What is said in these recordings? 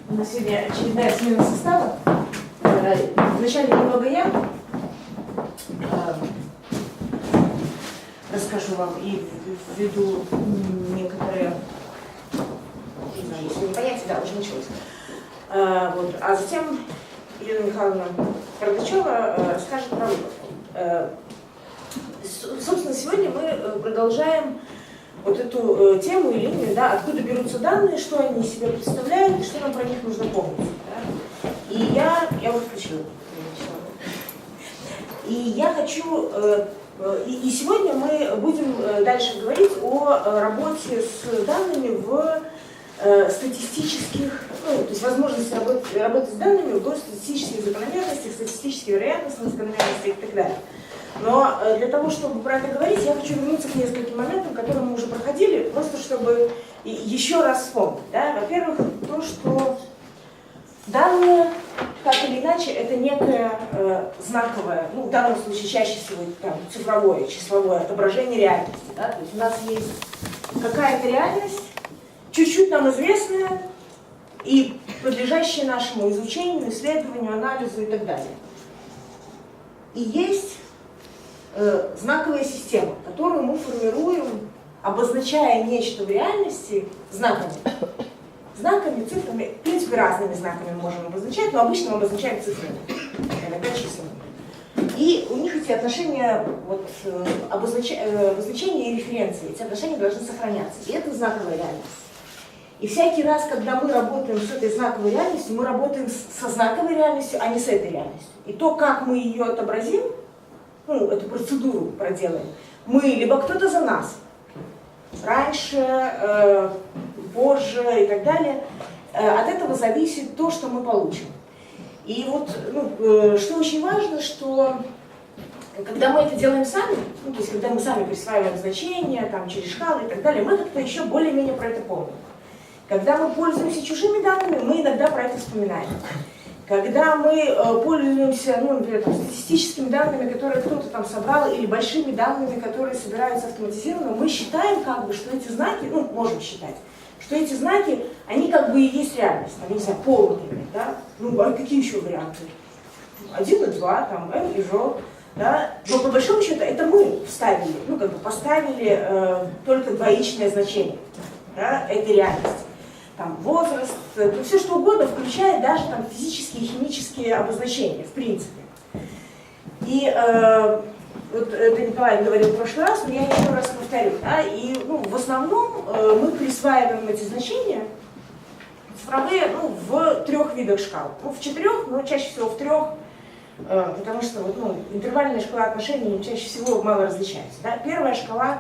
У нас сегодня очередная смена состава. Вначале немного я расскажу вам и введу некоторые, не знаю, если не понятие, да, уже началось. Вот. А затем Елена Михайловна Кардачева расскажет про выбор. Собственно, сегодня мы продолжаем вот эту тему и линию, да, откуда берутся данные, что они из себя представляют, и что нам про них нужно помнить. Да. И я вот включила. И я хочу, и сегодня мы будем дальше говорить о работе с данными в статистических, ну, то есть возможности работы с данными в статистических закономерностях, статистических вероятностных закономерностях и так далее. Но для того, чтобы про это говорить, я хочу вернуться к нескольким моментам, которые мы уже проходили, просто чтобы еще раз вспомнить. Да? Во-первых, то, что данные, так или иначе, это некое знаковое, ну, в данном случае чаще всего там, цифровое, числовое отображение реальности. Да? То есть у нас есть какая-то реальность, чуть-чуть нам известная и подлежащая нашему изучению, исследованию, анализу и так далее. И есть знаковая система, которую мы формируем, обозначая нечто в реальности знаками. Знаками, цифрами, в принципе, разными знаками мы можем обозначать, но обычно мы обозначаем цифрами, иногда числами. И у них эти отношения, вот, обозначения и референции, эти отношения должны сохраняться. И это знаковая реальность. И всякий раз, когда мы работаем с этой знаковой реальностью, мы работаем со знаковой реальностью, а не с этой реальностью. И то, как мы ее отобразим, ну, эту процедуру проделаем, мы, либо кто-то за нас, раньше, позже и так далее, от этого зависит то, что мы получим. И вот, ну, что очень важно, что когда мы это делаем сами, ну, то есть когда мы сами присваиваем значения, там, через шкалы и так далее, мы как-то еще более-менее про это помним. Когда мы пользуемся чужими данными, мы иногда про это вспоминаем. Когда мы пользуемся, ну, например, там, статистическими данными, которые кто-то там собрал, или большими данными, которые собираются автоматизированно, мы считаем, как бы, что эти знаки, ну, можем считать, что эти знаки, они как бы и есть реальность, там, не знаю, пол, например, да? Ну, а какие еще варианты? 1 и 2, там, М и Ж, да? Но по большому счету это мы вставили, ну, как бы поставили только двоичное значение, да, этой реальности. Там, возраст, ну, все что угодно, включая даже там, физические и химические обозначения, в принципе. И вот это Николай говорил в прошлый раз, но я еще раз повторю. Да, и ну, в основном мы присваиваем эти значения цифровые, ну, в 3 видах шкал. Ну, в 4, но чаще всего в 3, потому что вот, ну, интервальная шкала отношений чаще всего мало различается. Да. Первая шкала,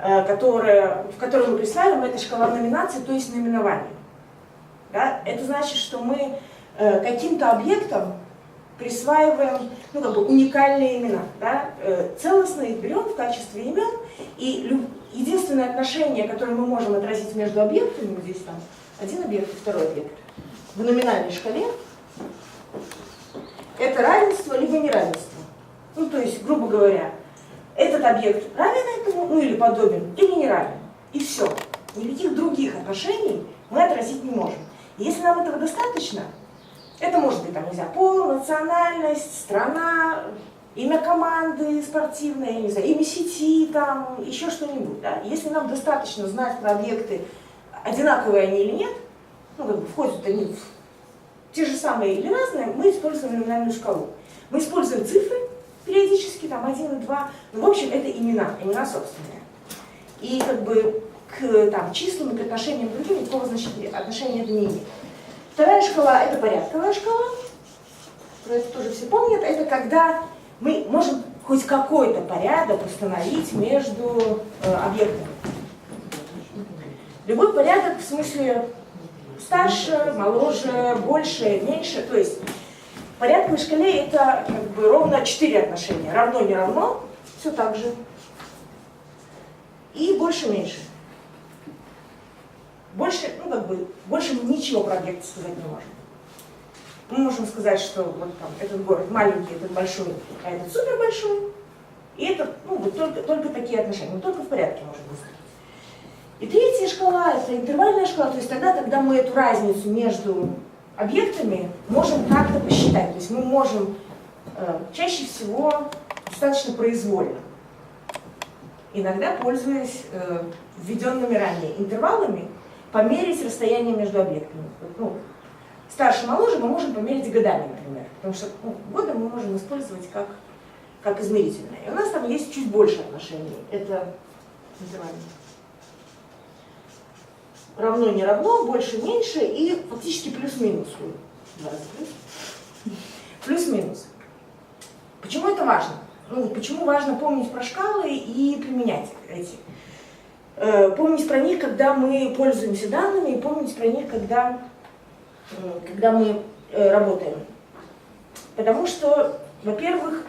в которую мы присваиваем, это шкала номинации, то есть наименования. Да? Это значит, что мы каким-то объектам присваиваем, ну, как бы уникальные имена. Да? Целостно их берем в качестве имен, и единственное отношение, которое мы можем отразить между объектами, вот здесь там один объект и второй объект, в номинальной шкале, это равенство либо неравенство. Ну, то есть, грубо говоря, этот объект равен этому, ну или подобен, или не равен. И все. Никаких других отношений мы отразить не можем. И если нам этого достаточно, это может быть, там, не знаю, пол, национальность, страна, имя команды спортивной, я не знаю, имя сети, там, еще что-нибудь. Да? Если нам достаточно знать про объекты, одинаковые они или нет, ну, как бы входят они в те же самые или разные, мы используем номинальную шкалу. Мы используем цифры, периодически, там, 1 и 2, ну, в общем, это имена собственные. И как бы к там, числам, к отношениям к другим никакого отношения это не имеет. Вторая шкала – это порядковая шкала, про это тоже все помнят, это когда мы можем хоть какой-то порядок установить между объектами. Любой порядок в смысле старше, моложе, больше, меньше, то есть в порядковой шкале это как бы ровно 4 отношения. Равно, не равно, все так же. И больше-меньше. Больше, ну как бы, больше мы ничего про объекты сказать не можем. Мы можем сказать, что вот там этот город маленький, этот большой, а этот супер большой. И это, ну, вот только такие отношения. Мы только в порядке можем сказать. И третья шкала – это интервальная шкала, то есть тогда, когда мы эту разницу между объектами можем как-то посчитать. То есть мы можем чаще всего достаточно произвольно, иногда пользуясь введенными ранее интервалами, померить расстояние между объектами. Ну, старше, моложе мы можем померить годами, например, потому что годы мы можем использовать как измерительное. И у нас там есть чуть больше отношений. Это называем равно, не равно, больше, меньше и фактически плюс-минус. Плюс-минус. Почему это важно? Ну, почему важно помнить про шкалы и применять эти? Помнить про них, когда мы пользуемся данными, и помнить про них, когда мы работаем. Потому что, во-первых,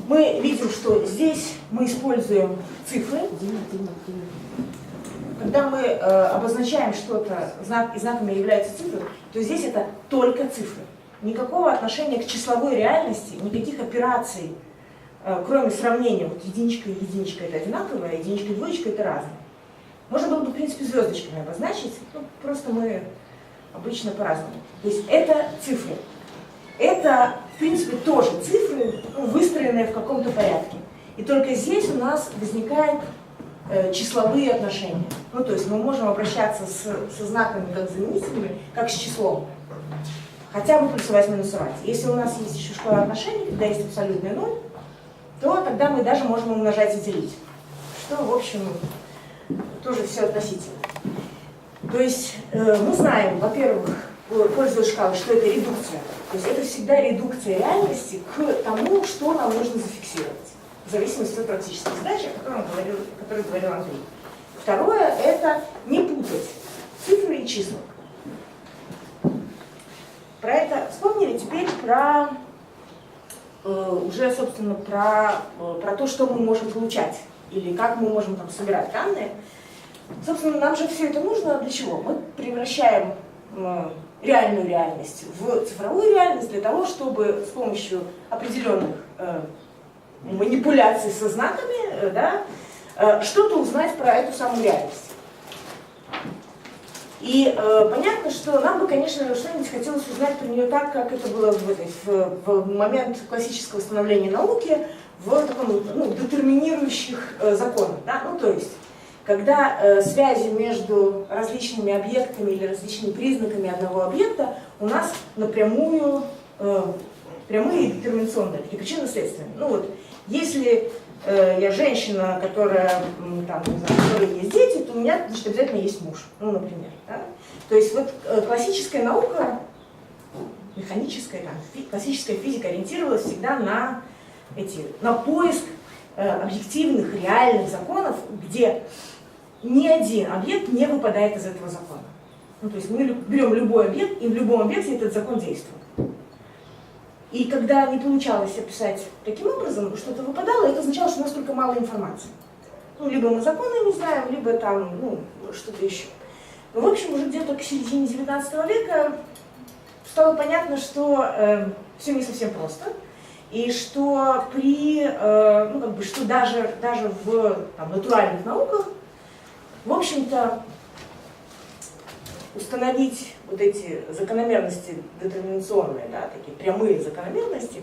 мы видим, что здесь мы используем цифры. Когда мы обозначаем что-то, и знаками являются цифры, то здесь это только цифры. Никакого отношения к числовой реальности, никаких операций, кроме сравнения, вот единичка и единичка это одинаковое, единичка и двоечка это разные. Можно было бы, в принципе, звездочками обозначить, но просто мы обычно по-разному. То есть это цифры. Это, в принципе, тоже цифры, выстроенные в каком-то порядке. И только здесь у нас возникают числовые отношения. Ну, то есть мы можем обращаться со знаками как заменителями, как с числом. Хотя бы плюсовать, минусовать. Если у нас есть еще шкала отношений, когда есть абсолютный ноль, то тогда мы даже можем умножать и делить. Что, в общем, тоже все относительно. То есть мы знаем, во-первых, пользуясь шкалой, что это редукция. То есть это всегда редукция реальности к тому, что нам нужно зафиксировать. В зависимости от практической задачи, о которой говорил Андрей. Второе – это не путать цифры и числа. Про это вспомнили, теперь про уже, собственно, про то, что мы можем получать, или как мы можем там собирать данные. Собственно, нам же все это нужно для чего? Мы превращаем реальную реальность в цифровую реальность для того, чтобы с помощью определенных манипуляций со знаками, да, что-то узнать про эту самую реальность. И понятно, что нам бы, конечно, что-нибудь хотелось узнать про нее так, как это было в момент классического становления науки, в таком, детерминирующих законах. Да? Ну, то есть, когда связи между различными объектами или различными признаками одного объекта у нас напрямую прямые и детерминационные, такие причинно-следственные. Ну вот, если я женщина, которая, там, не знаю, у которой есть дети, то у меня, значит, обязательно есть муж, ну, например. Да? То есть вот классическая наука, механическая, классическая физика ориентировалась всегда на поиск объективных, реальных законов, где ни один объект не выпадает из этого закона. Ну, то есть мы берем любой объект, и в любом объекте этот закон действует. И когда не получалось описать таким образом, что-то выпадало, это означало, что у нас только мало информации. Ну, либо мы законы не знаем, либо там, что-то еще. Но, в общем, уже где-то к середине 19 века стало понятно, что все не совсем просто. И что что даже в натуральных науках, в общем-то, установить вот эти закономерности детерминационные, да, такие прямые закономерности,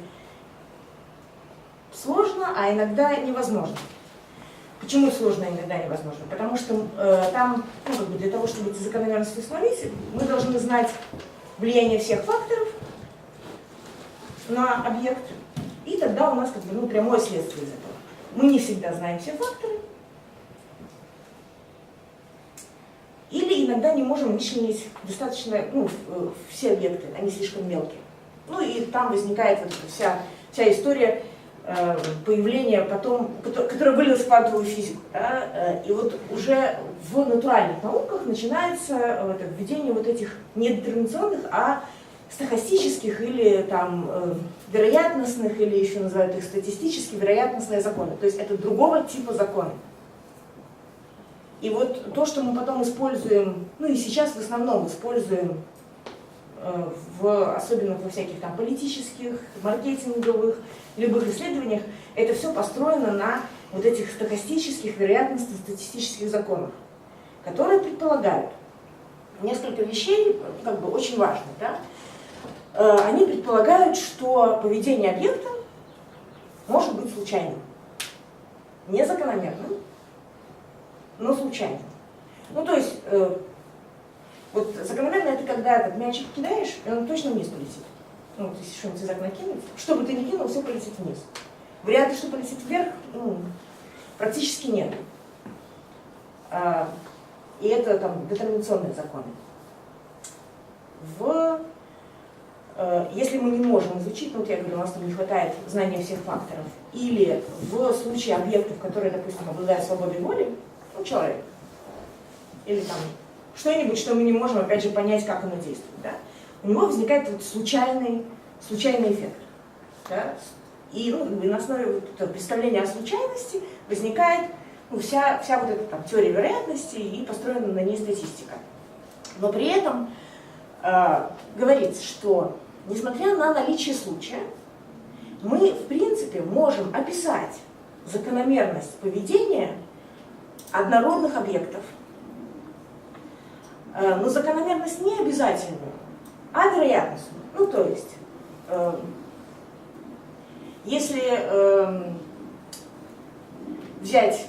сложно, а иногда невозможно. Почему сложно, а иногда невозможно? Потому что там, для того, чтобы эти закономерности установить, мы должны знать влияние всех факторов на объект, и тогда у нас прямое следствие из этого. Мы не всегда знаем все факторы, или иногда не можем вычленить достаточно, все объекты, они слишком мелкие. Ну и там возникает вот эта вся история появления потом, которая вылилась в квантовую физику. Да? И вот уже в натуральных науках начинается введение вот этих не детерминационных, а стохастических или там вероятностных, или еще называют их статистически вероятностные законы. То есть это другого типа законы. И вот то, что мы потом используем, и сейчас в основном используем, особенно во всяких там политических, маркетинговых, любых исследованиях, это все построено на вот этих стохастических, вероятностных, статистических законах, которые предполагают, несколько вещей, как бы очень важных. Да? Они предполагают, что поведение объекта может быть случайным. Не закономерным, но случайным. Ну, то есть, вот закономерно это когда этот мячик кидаешь, и он точно вниз полетит. Ну, то есть что-нибудь из окна кинуть, что бы ты ни кинул, все полетит вниз. Варианты, что полетит вверх, ну, практически нет. И это там детерминационные законы. Если мы не можем изучить, ну вот я говорю, у нас там не хватает знания всех факторов, или в случае объектов, которые, допустим, обладают свободой воли, ну, человек, или там что-нибудь, что мы не можем, опять же, понять, как оно действует, да, у него возникает вот случайный эффект. Да? И на основе вот представления о случайности возникает вся вот эта там, теория вероятности и построена на ней статистика. Но при этом говорится, что несмотря на наличие случая, мы в принципе можем описать закономерность поведения однородных объектов. Но закономерность не обязательную, а вероятностную. Ну то есть, если взять,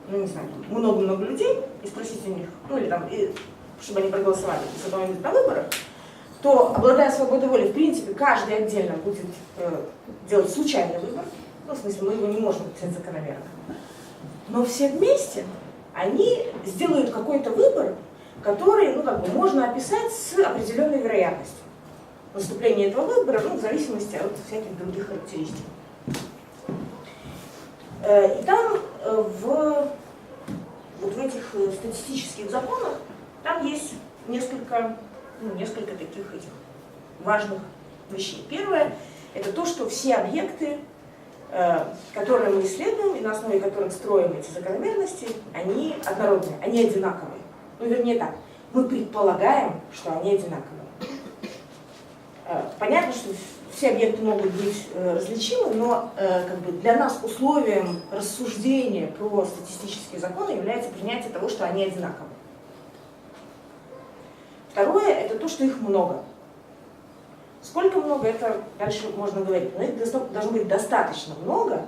ну не знаю, много-много людей и спросить у них, ну или там, чтобы они проголосовали за кого-нибудь на выборах, то, обладая свободой воли, в принципе, каждый отдельно будет делать случайный выбор. Ну, в смысле, мы его не можем описать закономерно. Но все вместе они сделают какой-то выбор, который, ну, как бы, можно описать с определенной вероятностью наступления этого выбора, ну, в зависимости от всяких других характеристик. И там вот в этих статистических законах там есть несколько таких важных вещей. Первое – это то, что все объекты, которые мы исследуем и на основе которых строим эти закономерности, они однородные, они одинаковые. Ну, вернее так, мы предполагаем, что они одинаковые. Понятно, что все объекты могут быть различимы, но как бы для нас условием рассуждения про статистические законы является принятие того, что они одинаковые. Второе – это то, что их много. Сколько много, это дальше можно говорить, но их должно быть достаточно много,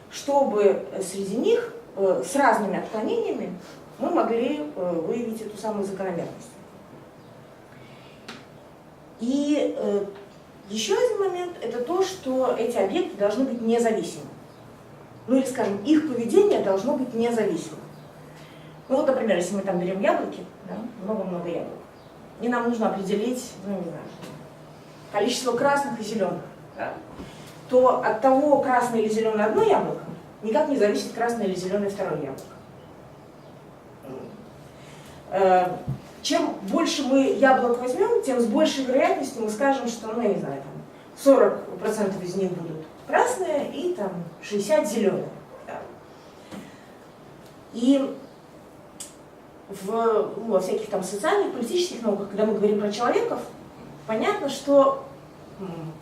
чтобы среди них с разными отклонениями мы могли выявить эту самую закономерность. И еще один момент – это то, что эти объекты должны быть независимы. Ну или, скажем, их поведение должно быть независимым. Ну вот, например, если мы там берем яблоки, да, много-много яблок, и нам нужно определить, ну не знаю, количество красных и зеленых, да, то от того, красное или зеленое одно яблоко, никак не зависит красное или зеленое второе яблоко. Чем больше мы яблок возьмем, тем с большей вероятностью мы скажем, что, ну я не знаю, там 40% из них будут красные и там 60% зеленые. Да. И во всяких там социальных, политических науках, когда мы говорим про человеков, понятно, что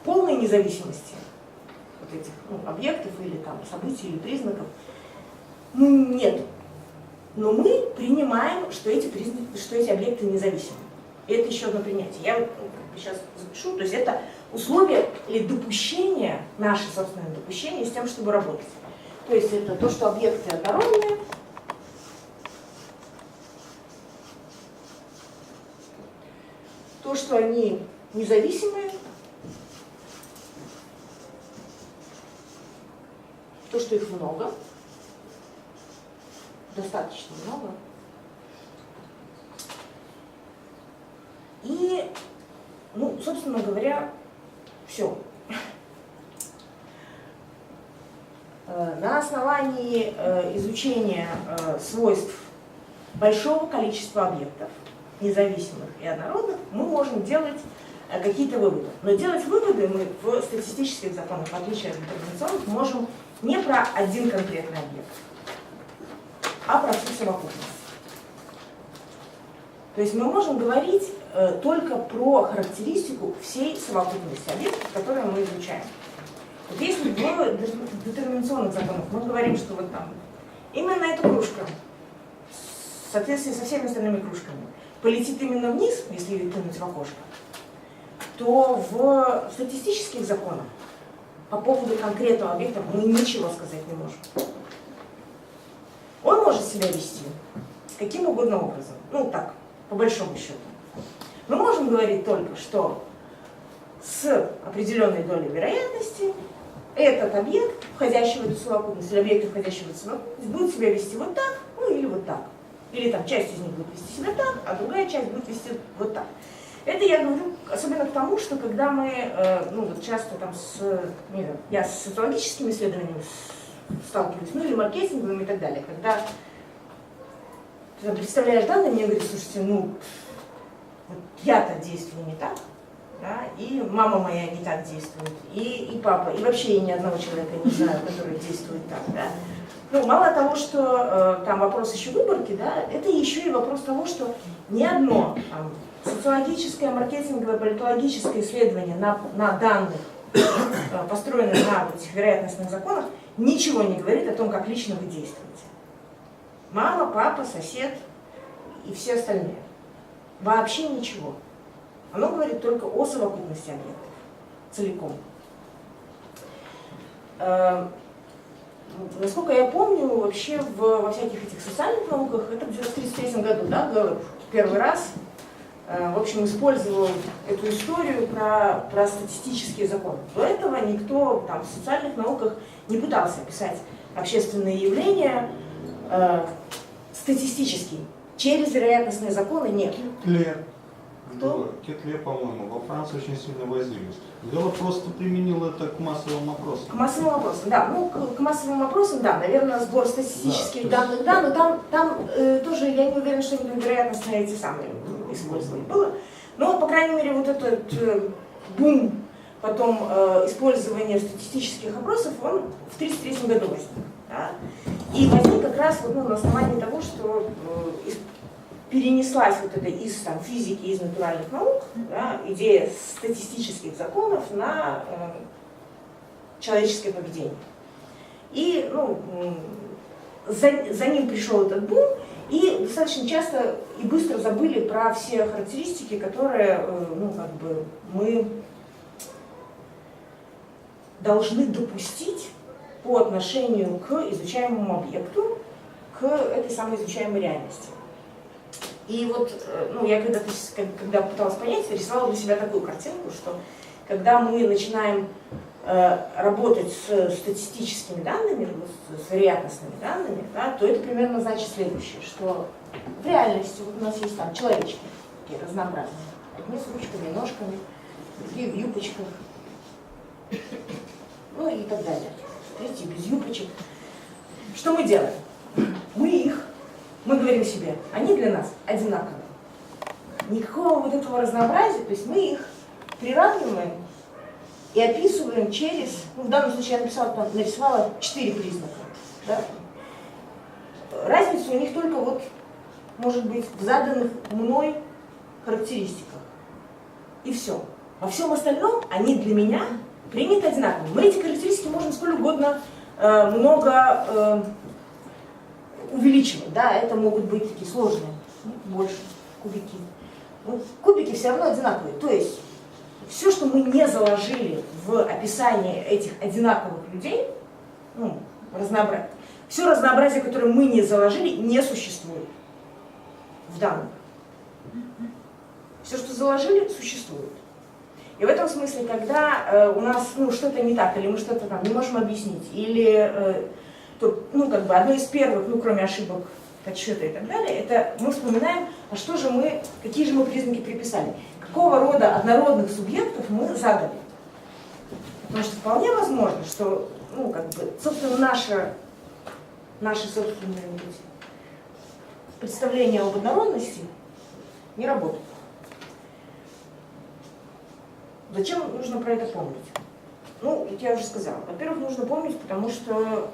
полной независимости вот этих объектов или там событий или признаков нет. Но мы принимаем, что эти объекты независимы. И это еще одно принятие. Я сейчас запишу, то есть это условие или допущение, наше собственное допущение с тем, чтобы работать. То есть это то, что объекты однородные, то, что они независимые, то, что их много, достаточно много. И, ну, собственно говоря, все. На основании изучения свойств большого количества объектов, независимых и однородных, мы можем делать какие-то выводы. Но делать выводы мы в статистических законах, в отличие от детерминационных, можем не про один конкретный объект, а про всю совокупность. То есть мы можем говорить только про характеристику всей совокупности объектов, которые мы изучаем. Вот если в детерминационных законах мы говорим, что вот там именно эта кружка соответствии со всеми остальными кружками, полетит именно вниз, если ее кинуть в окошко, то в статистических законах по поводу конкретного объекта мы ничего сказать не можем. Он может себя вести каким угодно образом, ну так, по большому счету. Мы можем говорить только, что с определенной долей вероятности этот объект, входящий в эту совокупность, или объекты, входящие в эту совокупность, будут себя вести вот так, ну или вот так. Или там часть из них будет вести себя так, а другая часть будет вести вот так. Это я говорю особенно к тому, что когда мы, ну вот часто там я с социологическими исследованиями сталкиваюсь, ну или маркетинговыми и так далее, когда ты представляешь данные, мне говорят, слушайте, ну вот я-то действую не так, да, и мама моя не так действует, и папа, и вообще я ни одного человека не знаю, который действует так, да. Ну, мало того, что там вопрос еще выборки, да, это еще и вопрос того, что ни одно там, социологическое, маркетинговое, политологическое исследование на данных, построенных на этих вероятностных законах, ничего не говорит о том, как лично вы действуете. Мама, папа, сосед и все остальные. Вообще ничего. Оно говорит только о совокупности объектов целиком. Насколько я помню, вообще во всяких этих социальных науках, это где-то в 1933 году, да, Гэллоп первый раз, в общем, использовал эту историю про статистические законы. До этого никто там, в социальных науках не пытался описать общественные явления статистически. Через вероятностные законы нет. Кто? Кетле, по-моему, во Франции очень сильно возились. Гэллоп просто применил это к массовым опросам. К массовым опросам, да. Ну, к массовым опросам, да, наверное, сбор статистических данных, да, но там тоже я не уверена, что они вероятностные эти самые использовали было. Но, вот, по крайней мере, вот этот бум потом использования статистических опросов, он в 1933 году возник. Да? И возник как раз вот, на основании того, что перенеслась вот эта из там, физики, из натуральных наук, да, идея статистических законов на человеческое поведение. И ну, за ним пришел этот бум, и достаточно часто и быстро забыли про все характеристики, которые ну, как бы мы должны допустить по отношению к изучаемому объекту, к этой самой изучаемой реальности. И вот ну, я когда пыталась понять, рисовала для себя такую картинку, что когда мы начинаем работать с статистическими данными, с вероятностными данными, да, то это примерно значит следующее, что в реальности вот у нас есть там человечки, такие разнообразные, одни с ручками, ножками, другие в юбочках, ну и так далее, третьи без юбочек. Что мы делаем? Мы говорим себе, они для нас одинаковые. Никакого вот этого разнообразия, то есть мы их приравниваем и описываем через, ну, в данном случае я нарисовала 4 признака. Да? Разница у них только вот, может быть, в заданных мной характеристиках. И все. Во всем остальном они для меня приняты одинаково. Мы эти характеристики можем сколь угодно много увеличивать. Да, это могут быть такие сложные, больше кубики. Но кубики все равно одинаковые. То есть все, что мы не заложили в описание этих одинаковых людей, ну, все разнообразие, которое мы не заложили, не существует в данных. Все, что заложили, существует. И в этом смысле, когда у нас ну, что-то не так, или мы что-то там не можем объяснить, или то, ну, как бы одно из первых, ну, кроме ошибок подсчета и так далее, это мы вспоминаем, а что же мы, какие же мы признаки приписали, какого рода однородных субъектов мы задали. Потому что вполне возможно, что, ну, как бы, собственно, наши собственные представления об однородности не работают. Зачем нужно про это помнить? Ну, я уже сказала. Во-первых, нужно помнить, потому что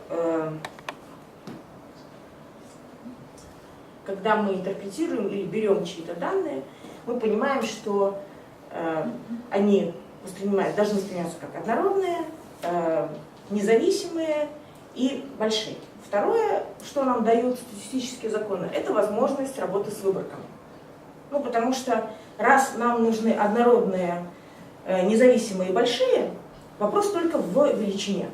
когда мы интерпретируем или берем чьи-то данные, мы понимаем, что они должны восприниматься как однородные, независимые и большие. Второе, что нам дают статистические законы, это возможность работы с выборком. Ну, потому что раз нам нужны однородные, независимые и большие, вопрос только в величине.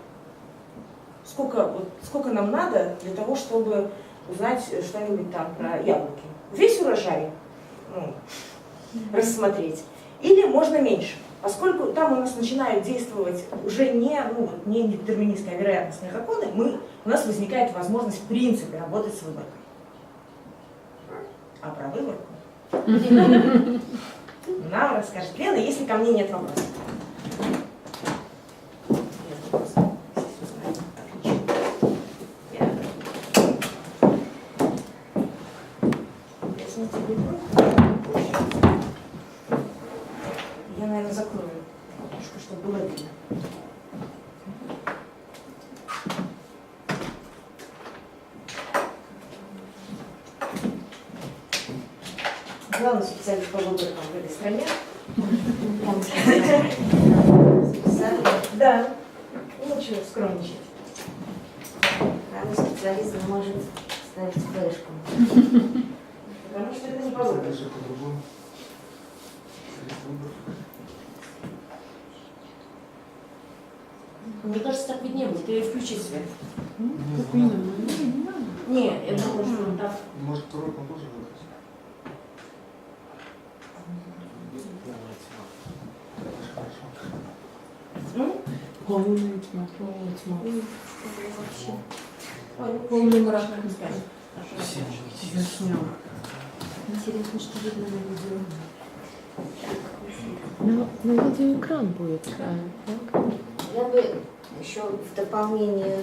Сколько нам надо для того, чтобы узнать что-нибудь там про яблоки? Весь урожай рассмотреть. Или можно меньше, поскольку там у нас начинают действовать уже не детерминистские, а вероятностные законы, у нас возникает возможность в принципе работать с выборкой. А про выборку нам расскажет Лена, если ко мне нет вопросов. Я, наверное, закрою окошко, чтобы было видно. Главный специалист по выборкам в этой стране. Да. Лучше скромничать. Главный специалист не может ставить флешку. Потому что это не по выбору. Мне кажется, так виднее будет. Ты включи свет. Нет, я думаю, что так. Может, второй он тоже выключить? Полная тьма, полный мрак. Интересно, что видно на видео. На видеоэкран будет, так? Я бы еще в дополнение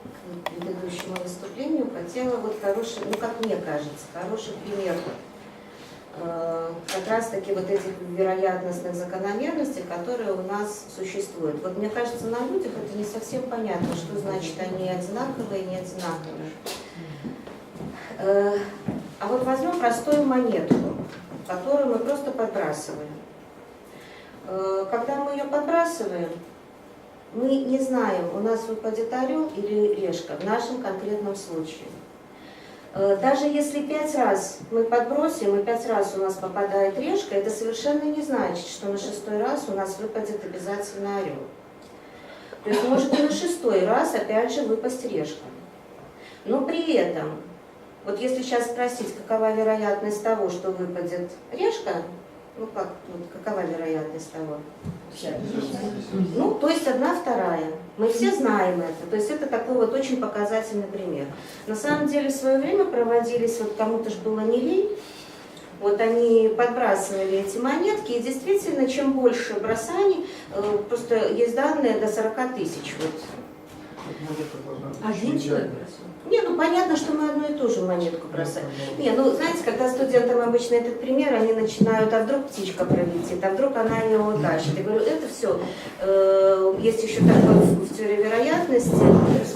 к предыдущему выступлению хотела вот хороший, ну как мне кажется, хороший пример как раз таки вот этих вероятностных закономерностей, которые у нас существуют. Вот мне кажется, на людях это не совсем понятно, что значит они одинаковые и не одинаковые. А вот возьмем простую монетку, которую мы просто подбрасываем. Когда мы ее подбрасываем, мы не знаем, у нас выпадет орел или решка в нашем конкретном случае. Даже если 5 раз мы подбросим, и 5 раз у нас попадает решка, это совершенно не значит, что на 6-й раз у нас выпадет обязательно орел. То есть может и на 6-й раз опять же выпасть решка. Но при этом, вот если сейчас спросить, какова вероятность того, что выпадет решка, ну как, вот, какова вероятность того? Ну, то есть 1/2. Мы все знаем это. То есть это такой вот очень показательный пример. На самом деле в свое время проводились, вот кому-то же было не лень, вот они подбрасывали эти монетки, и действительно, чем больше бросаний, просто есть данные до 40 000. Вот. Один человек бросил? Не, ну понятно, что мы одну и ту же монетку бросаем. Не, ну знаете, когда студентам обычно этот пример, они начинают, а вдруг птичка пролетит, а вдруг она ее утащит. Я говорю, это все. Есть еще такой в теории вероятности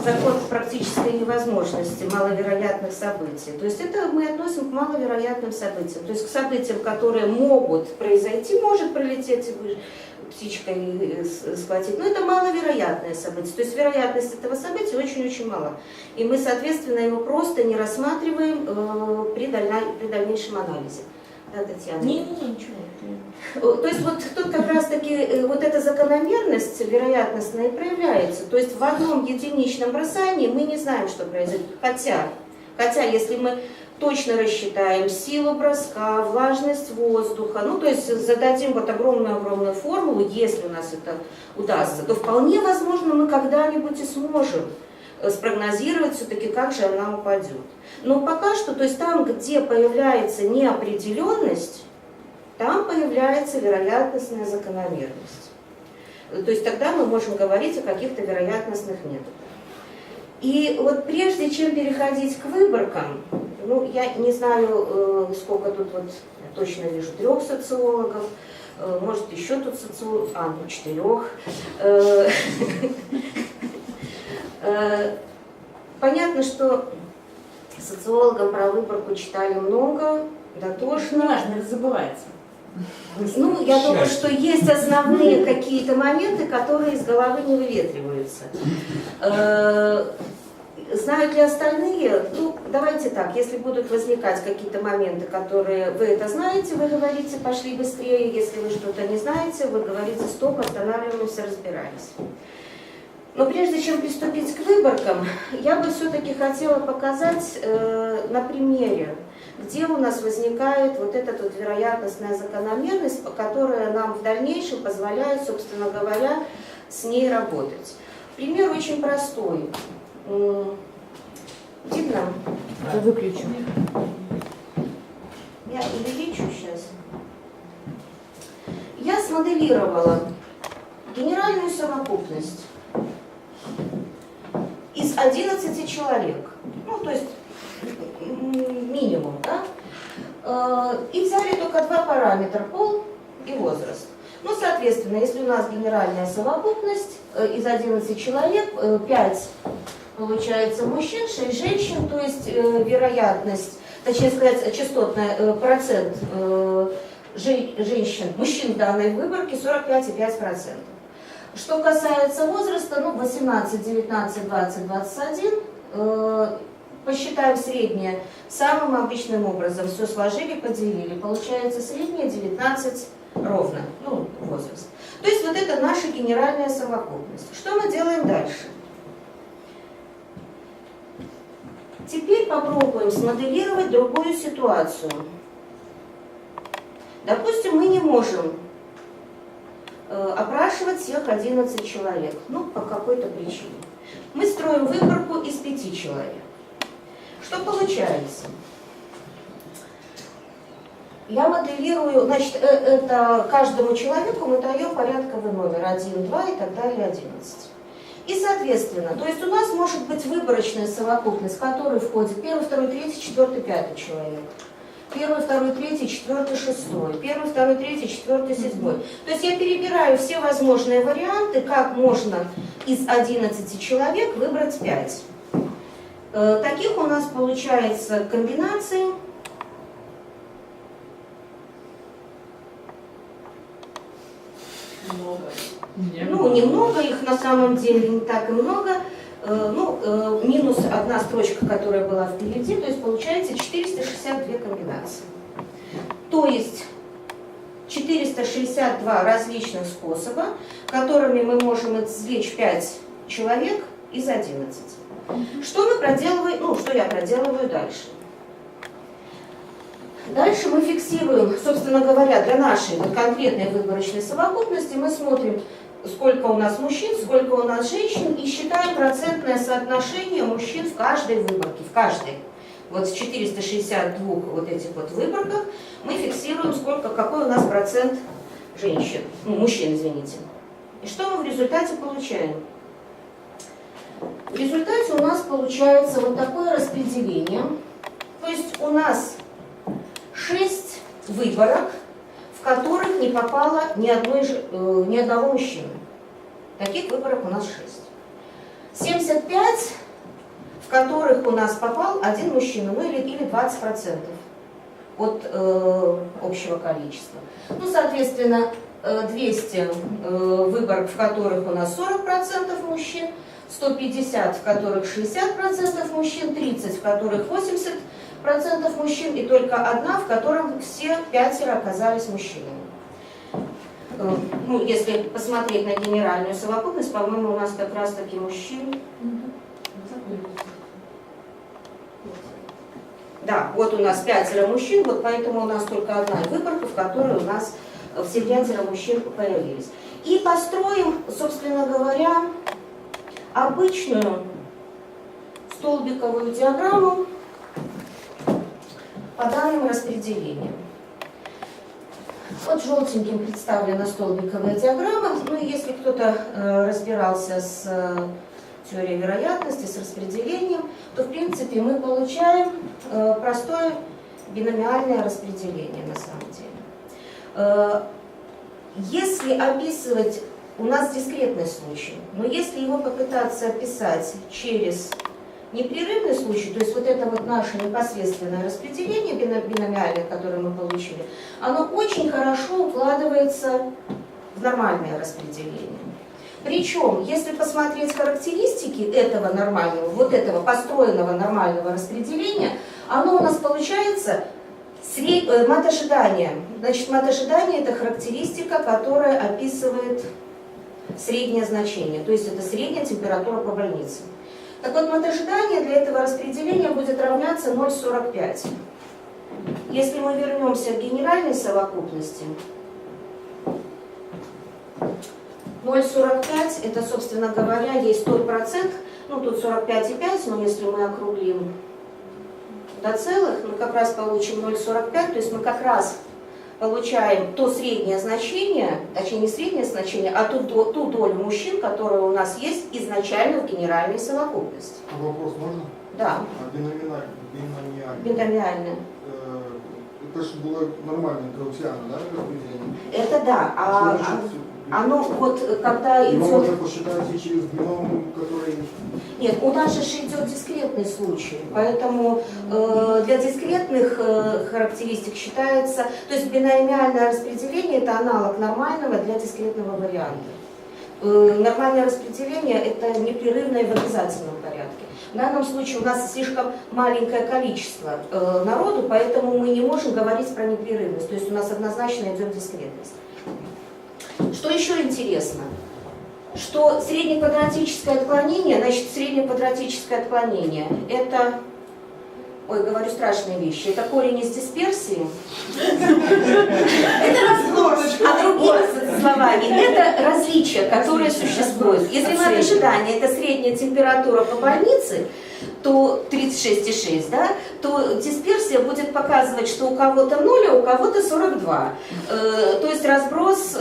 закон практической невозможности маловероятных событий. То есть это мы относим к маловероятным событиям. То есть к событиям, которые могут произойти, может пролететь птичка и схватить. Но это маловероятное событие. То есть вероятность этого события очень-очень мала. И мы, соответственно, его просто не рассматриваем при дальнейшем анализе. Да, Татьяна? ничего. То есть вот тут как раз-таки вот эта закономерность вероятностная проявляется. То есть в одном единичном бросании мы не знаем, что произойдет. Хотя если мы точно рассчитаем силу броска, влажность воздуха, ну то есть зададим вот огромную-огромную формулу, если у нас это удастся, то вполне возможно мы когда-нибудь и сможем спрогнозировать все-таки, как же она упадет. Но пока что, то есть там, где появляется неопределенность, там появляется вероятностная закономерность. То есть тогда мы можем говорить о каких-то вероятностных методах. И вот прежде чем переходить к выборкам, ну, я не знаю, сколько тут, вот, я точно вижу 3 социологов, может еще тут социологов, 4. Понятно, что социологам про выборку читали много, дотошно. Не важно, это забывается. Ну, я думаю, что есть основные какие-то моменты, которые из головы не выветриваются. Знают ли остальные? Ну, давайте так, если будут возникать какие-то моменты, которые вы это знаете, вы говорите, пошли быстрее. Если вы что-то не знаете, вы говорите, стоп, останавливаемся, разбирались. Но прежде чем приступить к выборкам, я бы все-таки хотела показать на примере, где у нас возникает вот эта вот вероятностная закономерность, которая нам в дальнейшем позволяет, собственно говоря, с ней работать. Пример очень простой. Видно? Я выключу. Я увеличу сейчас. Я смоделировала генеральную совокупность из 11 человек. Ну, то есть минимум, да? И взяли только два параметра, пол и возраст. Ну, соответственно, если у нас генеральная совокупность из 11 человек, 5 получается мужчин, 6 женщин, то есть вероятность, точнее сказать, частотный процент женщин, мужчин в данной выборке 45,5%. Что касается возраста, ну, 18, 19, 20, 21, посчитаем среднее самым обычным образом, все сложили, поделили, получается среднее 19 ровно, ну, возраст. То есть вот это наша генеральная совокупность. Что мы делаем дальше? Теперь попробуем смоделировать другую ситуацию. Допустим, мы не можем опрашивать всех 11 человек, ну, по какой-то причине. Мы строим выборку из 5 человек. Что получается? Я моделирую, значит, это каждому человеку мы даем порядковый номер 1, 2 и так далее, 11. И, соответственно, то есть у нас может быть выборочная совокупность, в которой входит 1, 2, 3, 4, 5 человек. 1, 2, 3, 4, 6. 1, 2, 3, 4, 7. То есть я перебираю все возможные варианты, как можно из 11 человек выбрать 5. Таких у нас получается комбинаций. Много. Ну, немного, их на самом деле не так и много. Минус одна строчка, которая была впереди, то есть получается 462 комбинации. То есть 462 различных способа, которыми мы можем извлечь 5 человек из 11. Что мы проделываем, ну, что я проделываю дальше? Дальше мы фиксируем, собственно говоря, для нашей вот конкретной выборочной совокупности мы смотрим, сколько у нас мужчин, сколько у нас женщин, и считаем процентное соотношение мужчин в каждой выборке, в каждой. Вот с 462 вот этих вот выборках мы фиксируем, какой у нас процент женщин, мужчин, извините. И что мы в результате получаем? В результате у нас получается вот такое распределение. То есть у нас 6 выборок, в которых не попало ни одного мужчины. Таких выборок у нас 6. 75, в которых у нас попал один мужчина, ну или 20% от общего количества. Ну, соответственно, 200 выборок, в которых у нас 40% мужчин, 150, в которых 60% мужчин, 30, в которых 80% мужчин, и только одна, в котором все 5 оказались мужчинами. Ну, если посмотреть на генеральную совокупность, по-моему, у нас как раз-таки мужчин. Да, вот у нас 5 мужчин, вот поэтому у нас только одна выборка, в которой у нас все 5 мужчин появились. И построим, собственно говоря, обычную столбиковую диаграмму по данным распределениям. Вот желтеньким представлена столбиковая диаграмма. Ну, если кто-то разбирался с теорией вероятности, с распределением, то, в принципе, мы получаем простое биномиальное распределение на самом деле. Если описывать, у нас дискретный случай, но если его попытаться описать через непрерывный случай, то есть вот это вот наше непосредственное распределение биномиальное, которое мы получили, оно очень хорошо укладывается в нормальное распределение. Причем, если посмотреть характеристики этого нормального, вот этого построенного нормального распределения, оно у нас получается мат ожидания. Значит, мат ожидания – это характеристика, которая описывает среднее значение, то есть это средняя температура по больнице. Так вот, мат ожидания для этого распределения будет равняться 0,45. Если мы вернемся к генеральной совокупности, 0,45 это, собственно говоря, есть тот процент, ну тут 45,5, но если мы округлим до целых, мы как раз получим 0,45, то есть мы как раз получаем то среднее значение, точнее не среднее значение, а ту долю мужчин, которая у нас есть изначально в генеральной совокупности. А вопрос можно? Да. А Биномиальное. Это же было нормальное гаусиано, да, распределение? Это да. Оно вот когда Его идет... можно посчитать и через бином, который... Нет, у нас же идет дискретный случай, поэтому для дискретных характеристик считается, то есть биномиальное распределение это аналог нормального для дискретного варианта. Нормальное распределение это непрерывное в обязательном порядке. В данном случае у нас слишком маленькое количество народу, поэтому мы не можем говорить про непрерывность, то есть у нас однозначно идет дискретность. Что еще интересно? Что среднеквадратическое отклонение, значит, среднеквадратическое отклонение это, ой, говорю страшные вещи, это корень из дисперсии. Это разброс, а другими словами, это различие, которое существует. Если мат ожидания это средняя температура по больнице, то 36,6, да, то дисперсия будет показывать, что у кого-то 0, а у кого-то 42. То есть разброс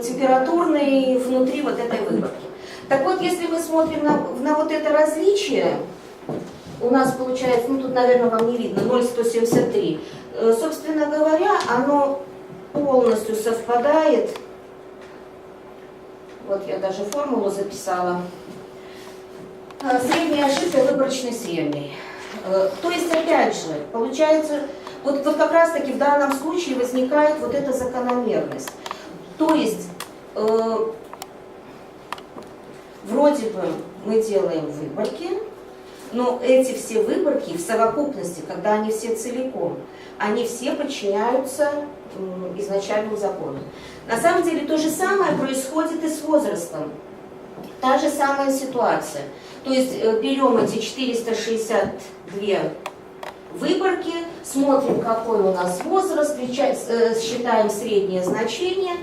температурный внутри вот этой выборки. Так вот, если мы смотрим на вот это различие, у нас получается, ну тут, наверное, вам не видно, 0,173. Собственно говоря, оно полностью совпадает. Вот я даже формулу записала. Средняя ошибка выборочной средней. То есть, опять же, получается, вот как раз таки в данном случае возникает вот эта закономерность. То есть, вроде бы мы делаем выборки, но эти все выборки в совокупности, когда они все целиком, они все подчиняются изначальному закону. На самом деле то же самое происходит и с возрастом. Та же самая ситуация. То есть берем эти 462 выборки, смотрим, какой у нас возраст, считаем среднее значение,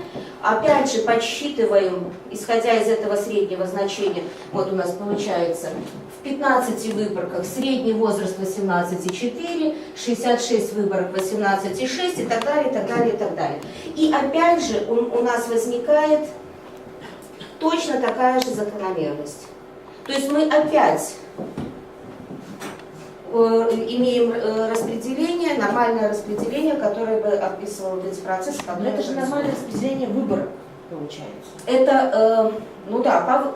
опять же подсчитываем, исходя из этого среднего значения, вот у нас получается в 15 выборках средний возраст 18,4, 66 выборок 18,6 и так далее, и так далее, и так далее. И опять же у нас возникает точно такая же закономерность. То есть мы опять имеем распределение, нормальное распределение, которое бы описывало эти процессы. Но это же нормальное распределение выборов получается. Это, ну да,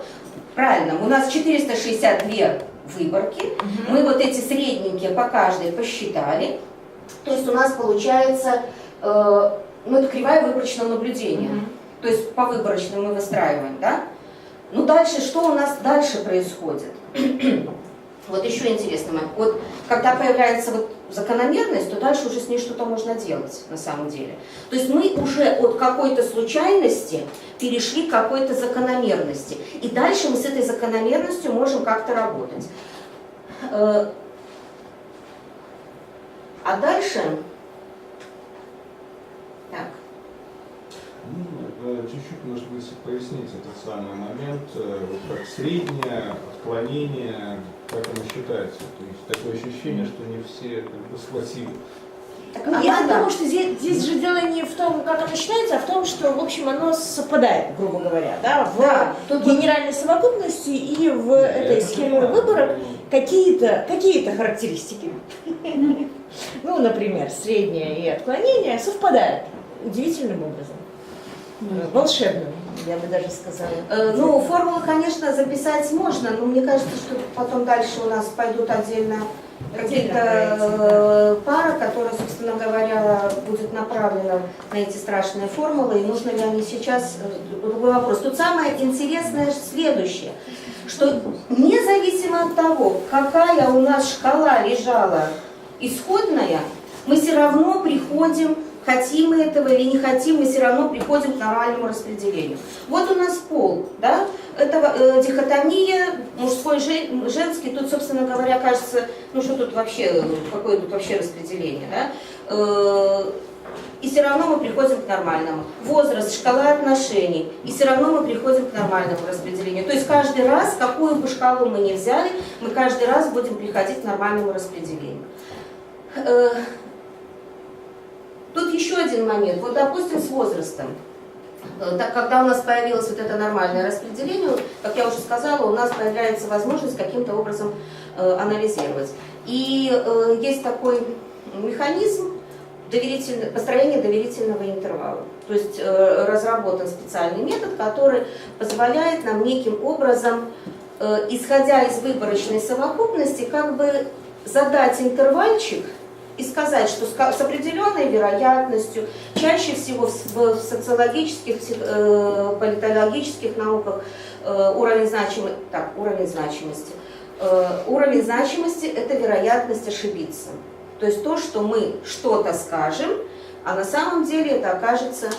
правильно, у нас 462 выборки, мы вот эти средненькие по каждой посчитали, то есть у нас получается, ну это кривая выборочного наблюдения, то есть по выборочным мы выстраиваем, да? Ну дальше, что у нас дальше происходит? Вот еще интересный момент. Вот когда появляется вот закономерность, то дальше уже с ней что-то можно делать на самом деле. То есть мы уже от какой-то случайности перешли к какой-то закономерности. И дальше мы с этой закономерностью можем как-то работать. А дальше... Так. Чуть-чуть, может быть, пояснить этот самый момент, вот как среднее отклонение, как оно считается. То есть такое ощущение, что не все как бы схватили. Я думаю, что здесь же дело не в том, как оно считается, а в том, что, в общем, оно совпадает, грубо говоря, да, в генеральной совокупности и в этой схеме выборок какие-то характеристики, ну, например, среднее и отклонение совпадают удивительным образом. Волшебным, я бы даже сказала. Ну, формулу, конечно, записать можно, но мне кажется, что потом дальше у нас пойдут отдельно какие-то пара которая, собственно говоря, будет направлена на эти страшные формулы, и нужно ли они сейчас, другой вопрос. Тут самое интересное следующее, что независимо от того, какая у нас шкала лежала исходная, мы все равно приходим, хотим мы этого или не хотим, мы все равно приходим к нормальному распределению. Вот у нас пол, да, это дихотомия, мужской, женский, тут, собственно говоря, кажется, ну что тут вообще, какое тут вообще распределение, да, и все равно мы приходим к нормальному. Возраст, шкала отношений, и все равно мы приходим к нормальному распределению. То есть каждый раз, какую бы шкалу мы ни взяли, мы каждый раз будем приходить к нормальному распределению. Тут еще один момент. Вот, допустим, с возрастом. Так, когда у нас появилось вот это нормальное распределение, как я уже сказала, у нас появляется возможность каким-то образом анализировать. И есть такой механизм построения доверительного интервала. То есть разработан специальный метод, который позволяет нам неким образом, исходя из выборочной совокупности, как бы задать интервальчик и сказать, что с определенной вероятностью, чаще всего в социологических, политологических науках уровень значимости – это вероятность ошибиться. То есть то, что мы что-то скажем, а на самом деле это окажется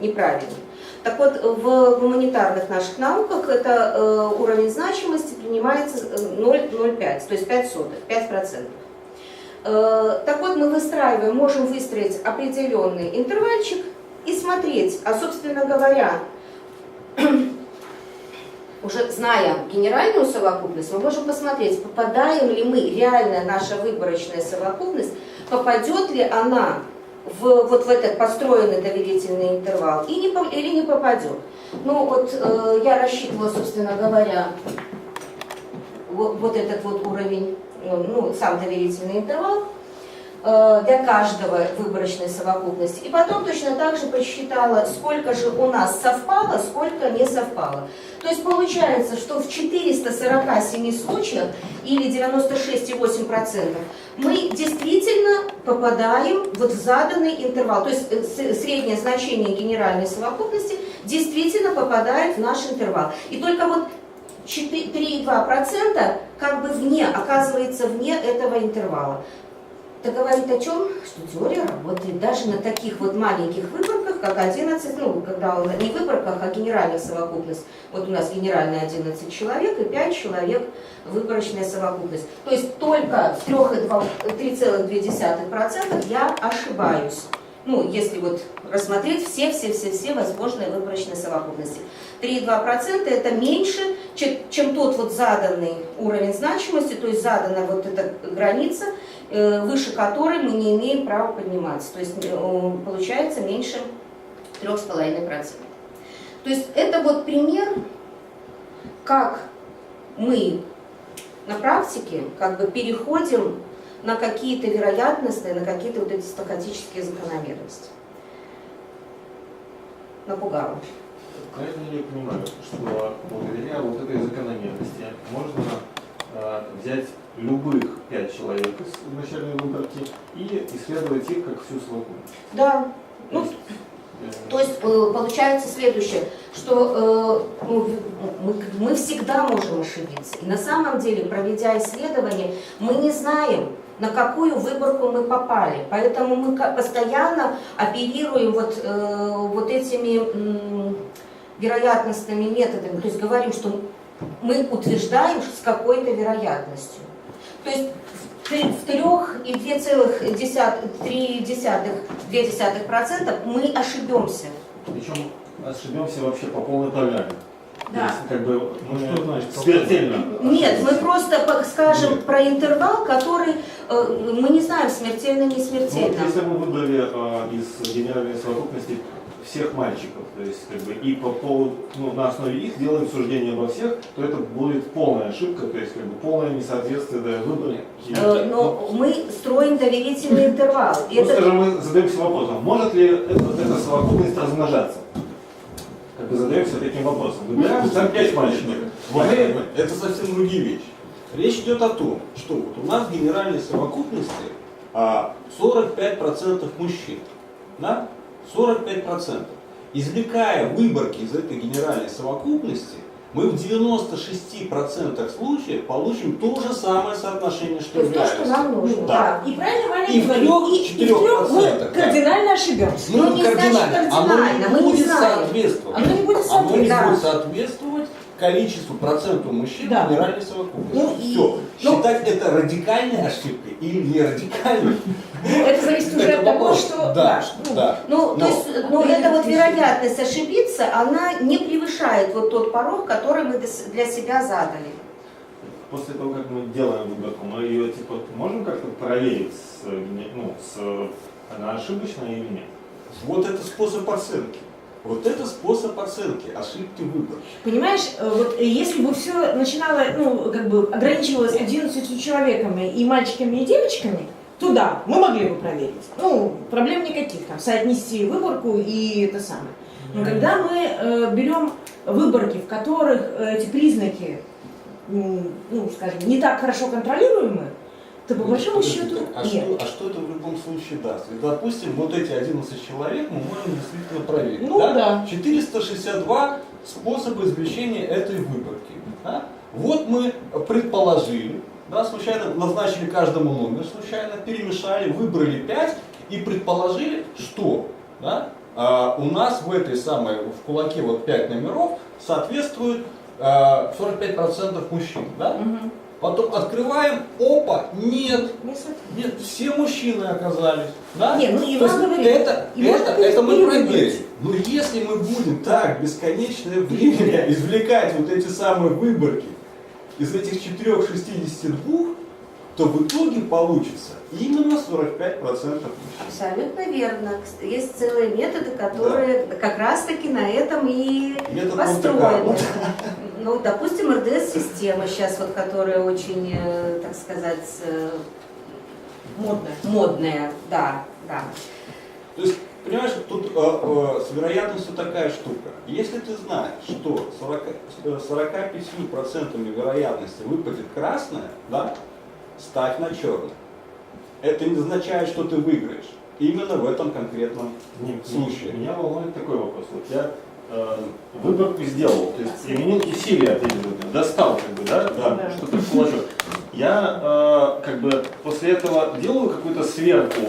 неправильным. Так вот, в гуманитарных наших науках это уровень значимости принимается 0,05, то есть 0,05%. Так вот, мы можем выстроить определенный интервальчик и смотреть, а собственно говоря, уже зная генеральную совокупность, мы можем посмотреть, попадаем ли мы, реальная наша выборочная совокупность, попадет ли она вот в этот построенный доверительный интервал или не попадет. Ну вот я рассчитывала, собственно говоря, вот этот вот уровень, ну, сам доверительный интервал для каждого выборочной совокупности. И потом точно так же посчитала, сколько же у нас совпало, сколько не совпало. То есть получается, что в 447 случаях, или 96,8%, мы действительно попадаем вот в заданный интервал. То есть среднее значение генеральной совокупности действительно попадает в наш интервал. И только вот 3,2% как бы оказывается вне этого интервала. Это говорит о чем? Что теория работает даже на таких вот маленьких выборках, как 11, ну, когда не выборках, а генеральная совокупность. Вот у нас генеральная 11 человек и 5 человек выборочная совокупность. То есть только в 3,2% я ошибаюсь. Ну, если вот рассмотреть все возможные выборочные совокупности. 3,2% это меньше, чем тот вот заданный уровень значимости, то есть задана вот эта граница, выше которой мы не имеем права подниматься. То есть получается меньше 3,5%. То есть это вот пример, как мы на практике как бы переходим на какие-то вероятностные, на какие-то вот эти стохастические закономерности. Напугало. Правильно я понимаю, что благодаря вот этой закономерности можно взять любых 5 человек из начальной выборки и исследовать их как всю совокупность? Да. Ну, то есть получается следующее, что мы всегда можем ошибиться. И на самом деле, проведя исследование, мы не знаем, на какую выборку мы попали. Поэтому мы постоянно оперируем вот этими вероятностными методами. То есть говорим, что мы утверждаем с какой-то вероятностью. То есть в 3,2% мы ошибемся. Причем ошибемся вообще по полной программе. Да. То есть, как бы, Что значит? смертельно. Нет, мы просто скажем про интервал, который мы не знаем, смертельно, не Ну, смертельно. вот если мы выбрали из генеральной совокупности всех мальчиков, то есть как бы и по поводу, ну, на основе их делаем суждение обо всех, то это будет полная ошибка, то есть как бы полное несоответствие выборе. Но мы строим доверительный интервал. Ну, скажем, мы задаемся вопросом, может ли эта совокупность размножаться? Как бы задаемся таким вопросом. Выбираем там 5 мальчиков. Это совсем другие вещи. Речь идет о том, что вот у нас в генеральной совокупности 45% мужчин. Да? 45%. Извлекая выборки из этой генеральной совокупности, мы в 96% случаев получим то же самое соотношение, что То есть в то, что реальности. нам нужно. Да. И правильно Ваня И в говорит, и в 3-4%, мы да. кардинально ошибемся. Ну, не значит кардинально, Оно мы не не будет знаем. соответствовать. Оно не будет Оно не соответствовать. будет соответствовать количеству, проценту мужчин Да. в генеральной совокупности. Ну, и- Все. ну- Считать это радикальной ошибкой или не радикальной, Ну, это зависит уже это от того, вопрос. что... Да, ну, да. Ну, то Но- есть, ну, эта вот вероятность ошибиться, она не превышает вот тот порог, который мы для себя задали. После того, как мы делаем выборку, мы ее типа можем как-то проверить, она ошибочная или нет? Вот это способ оценки. Вот это способ оценки ошибки выбора. Понимаешь, вот если бы все начинало, ну, как бы ограничивалось 11 человеками и мальчиками, и девочками, то да, мы могли бы проверить. Ну, проблем никаких, там, соотнести выборку и это самое. Но когда мы берем выборки, в которых эти признаки, ну, скажем, не так хорошо контролируемы, то по большому Подожди, счету а нет. что это в любом случае даст? И, допустим, вот эти 11 человек мы можем действительно проверить. Ну да. 462 способа извлечения этой выборки. Да? Вот мы предположили, да, случайно назначили каждому номер, случайно перемешали, выбрали 5 и предположили, что да, у нас в этой самой, в кулаке вот 5 номеров соответствует 45% мужчин. Да? Мгм. Потом открываем, опа, нет, Не суть. нет, все мужчины оказались. Да? Не, ну, То Иван есть говорит, это Иван мы говорит, проверим. Но если мы будем так бесконечное время извлекать вот эти самые выборки из этих 462, то в итоге получится именно 45% мужчин. Абсолютно верно. Есть целые методы, которые как раз-таки на этом и Метод построены. Монте-Карло. Ну, допустим, РДС-система сейчас, вот, которая очень, так сказать, Модная. модная. Да, да. То есть, понимаешь, тут с вероятностью такая штука. Если ты знаешь, что 45% вероятности выпадет красное, да, ставь на черный. Это не означает, что ты выиграешь. Именно в этом конкретном случае. Меня волнует такой вопрос. Вот я выборку сделал, то есть именинки силе определенные, достал, как бы, да, Да. что-то в кулачок. Я как бы после этого делаю какую-то сверку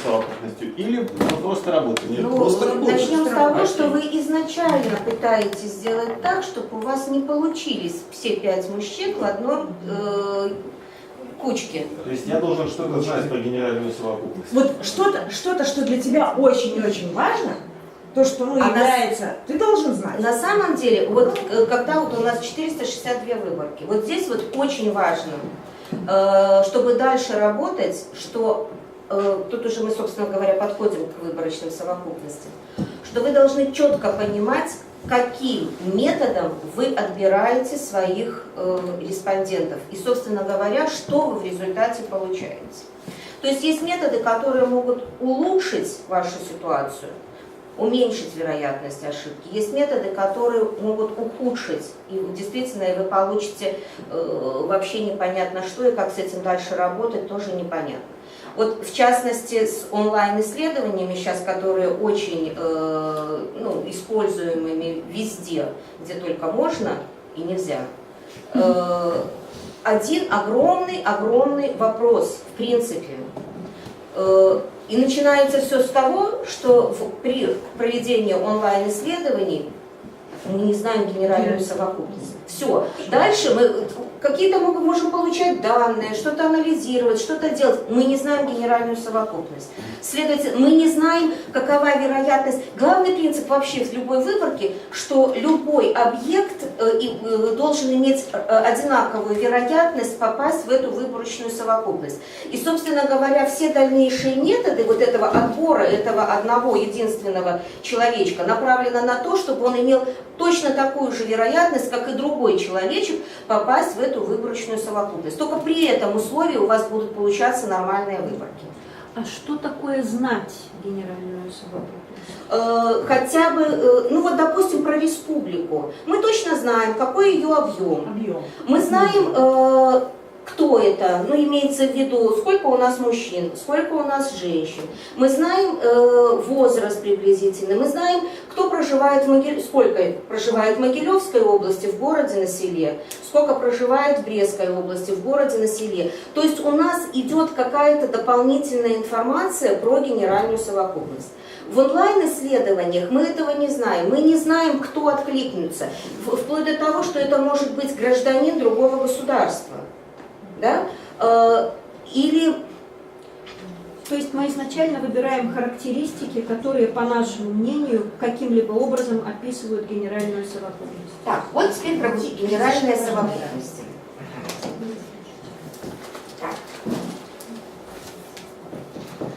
совокупностью или просто работаю? Нет, Ну, просто работаешь. начнем с того, что Окей. вы изначально пытаетесь сделать так, чтобы у вас не получились все 5 мужчин в одной кучке. То есть я должен что-то знать по генеральной совокупности. Вот что-то, что для тебя очень и очень важно, то, что ну, А является, ты должен знать. На самом деле, вот когда вот у нас 462 выборки, вот здесь вот очень важно, чтобы дальше работать, что тут уже мы, собственно говоря, подходим к выборочным совокупностям, что вы должны четко понимать, каким методом вы отбираете своих респондентов и, собственно говоря, что вы в результате получаете. То есть есть методы, которые могут улучшить вашу ситуацию, уменьшить вероятность ошибки. Есть методы, которые могут ухудшить, и действительно вы получите вообще непонятно что, и как с этим дальше работать, тоже непонятно. Вот в частности с онлайн-исследованиями сейчас, которые очень используемыми везде, где только можно и нельзя, один огромный вопрос, в принципе. И начинается все с того, что при проведении онлайн-исследований мы не знаем генеральную совокупность. Все. Дальше мы какие-то можем получать данные, что-то анализировать, что-то делать. Мы не знаем генеральную совокупность. Следовательно, мы не знаем, какова вероятность. Главный принцип вообще в любой выборке, что любой объект должен иметь одинаковую вероятность попасть в эту выборочную совокупность. И, собственно говоря, все дальнейшие методы вот этого отбора, этого одного единственного человечка направлены на то, чтобы он имел точно такую же вероятность, как и другой человечек, попасть в эту выборочную совокупность. Только при этом условии у вас будут получаться нормальные выборки. А что такое знать генеральную совокупность? Хотя бы, ну вот допустим про республику. Мы точно знаем, какой ее объем. Объем. Мы знаем кто это, ну, имеется в виду, сколько у нас мужчин, сколько у нас женщин. Мы знаем возраст приблизительно, мы знаем, кто проживает сколько проживает в Могилевской области, в городе, на селе, сколько проживает в Брестской области, в городе, на селе. То есть у нас идет какая-то дополнительная информация про генеральную совокупность. В онлайн-исследованиях мы этого не знаем. Мы не знаем, кто откликнется. Вплоть до того, что это может быть гражданин другого государства. Да? Или... То есть мы изначально выбираем характеристики, которые, по нашему мнению, каким-либо образом описывают генеральную совокупность. Так, вот теперь про генеральная совокупность. Так.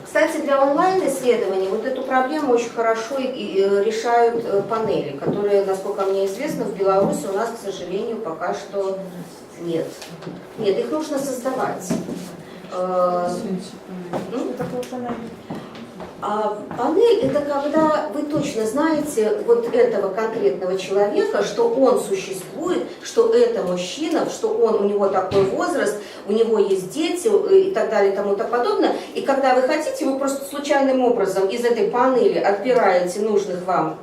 Кстати, для онлайн-исследований вот эту проблему очень хорошо решают панели, которые, насколько мне известно, в Беларуси у нас, к сожалению, пока что нет. Нет, их нужно создавать. А панель — это когда вы точно знаете вот этого конкретного человека, что он существует, что это мужчина, что у него такой возраст, у него есть дети и так далее и тому подобное. И когда вы хотите, вы просто случайным образом из этой панели отбираете нужных вам,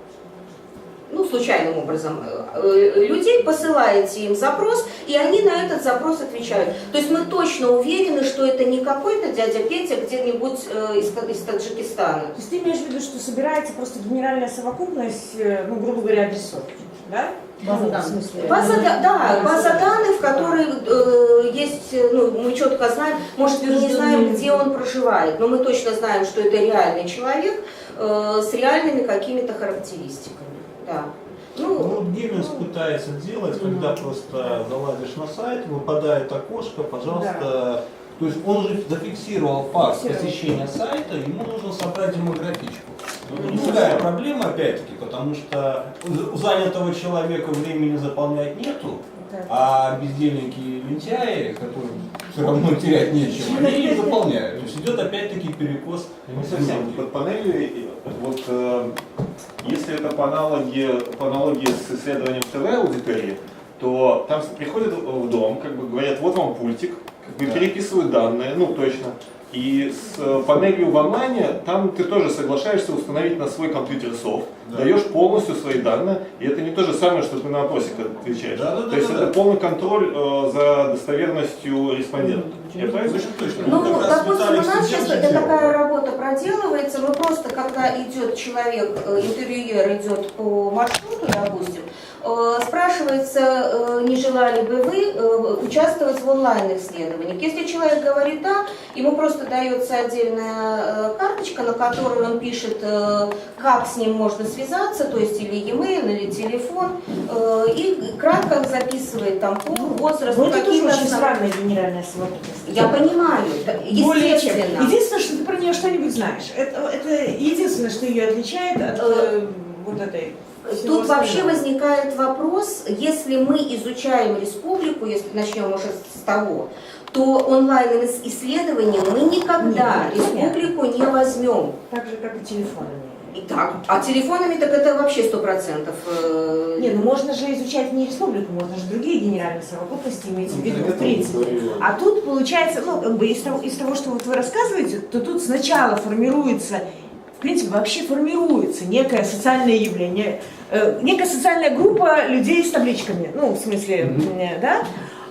ну, случайным образом, людей, посылаете им запрос, и они на этот запрос отвечают. То есть мы точно уверены, что это не какой-то дядя Петя где-нибудь из Таджикистана. То есть ты имеешь в виду, что собирается просто генеральная совокупность, ну, грубо говоря, адресов, да? База данных. В смысле? База данных, в которой есть, ну, мы четко знаем, может, мы не знаем, где он проживает, но мы точно знаем, что это реальный человек с реальными какими-то характеристиками. Да. Ну, Гименс пытается делать, когда просто залазишь на сайт, выпадает окошко, пожалуйста. Да. То есть он же зафиксировал факт посещения сайта, ему нужно собрать демографичку. Другая проблема, опять-таки, потому что у занятого человека времени заполнять нету, а бездельники и лентяи, которым все равно терять нечего, они их заполняют. То есть идет опять-таки перекос. Не совсем. Под панелью, вот если это по аналогии с исследованием ТВ-аудитории, то там приходят в дом, как бы говорят, вот вам пультик, как бы переписывают данные, ну точно. И с панелью в онлайне, там ты тоже соглашаешься установить на свой компьютер софт, даешь полностью свои данные, и это не то же самое, что ты на опросик отвечаешь. То есть это полный контроль за достоверностью респондента. Я правильно? Ну, допустим, у нас сейчас такая работа проделывается, мы просто, когда идет человек, интервьюер идет по маршруту, допустим, спрашивается, не желали бы вы участвовать в онлайн-исследованиях. Если человек говорит «да», ему просто дается отдельная карточка, на которую он пишет, как с ним можно связаться, то есть или e-mail, или телефон, и кратко записывает там пол, возраст, Ну, это тоже какие-то очень странная генеральная совокупность. Я понимаю, Более чем. естественно. Единственное, что ты про нее что-нибудь знаешь. Это единственное, что ее отличает от вот этой. Тут вообще возникает вопрос, если мы изучаем республику, если начнем уже с того, то онлайн-исследования мы никогда республику не возьмем. Так же, как и телефонами. Итак, а телефонами так это вообще 100%. Не, ну можно же изучать не республику, можно же другие генеральные совокупности иметь в виду, в принципе. А тут получается, ну, как бы из того, что вот вы рассказываете, то тут сначала формируется, в принципе, вообще формируется некое социальное явление, некая социальная группа людей с табличками, ну, в смысле, да?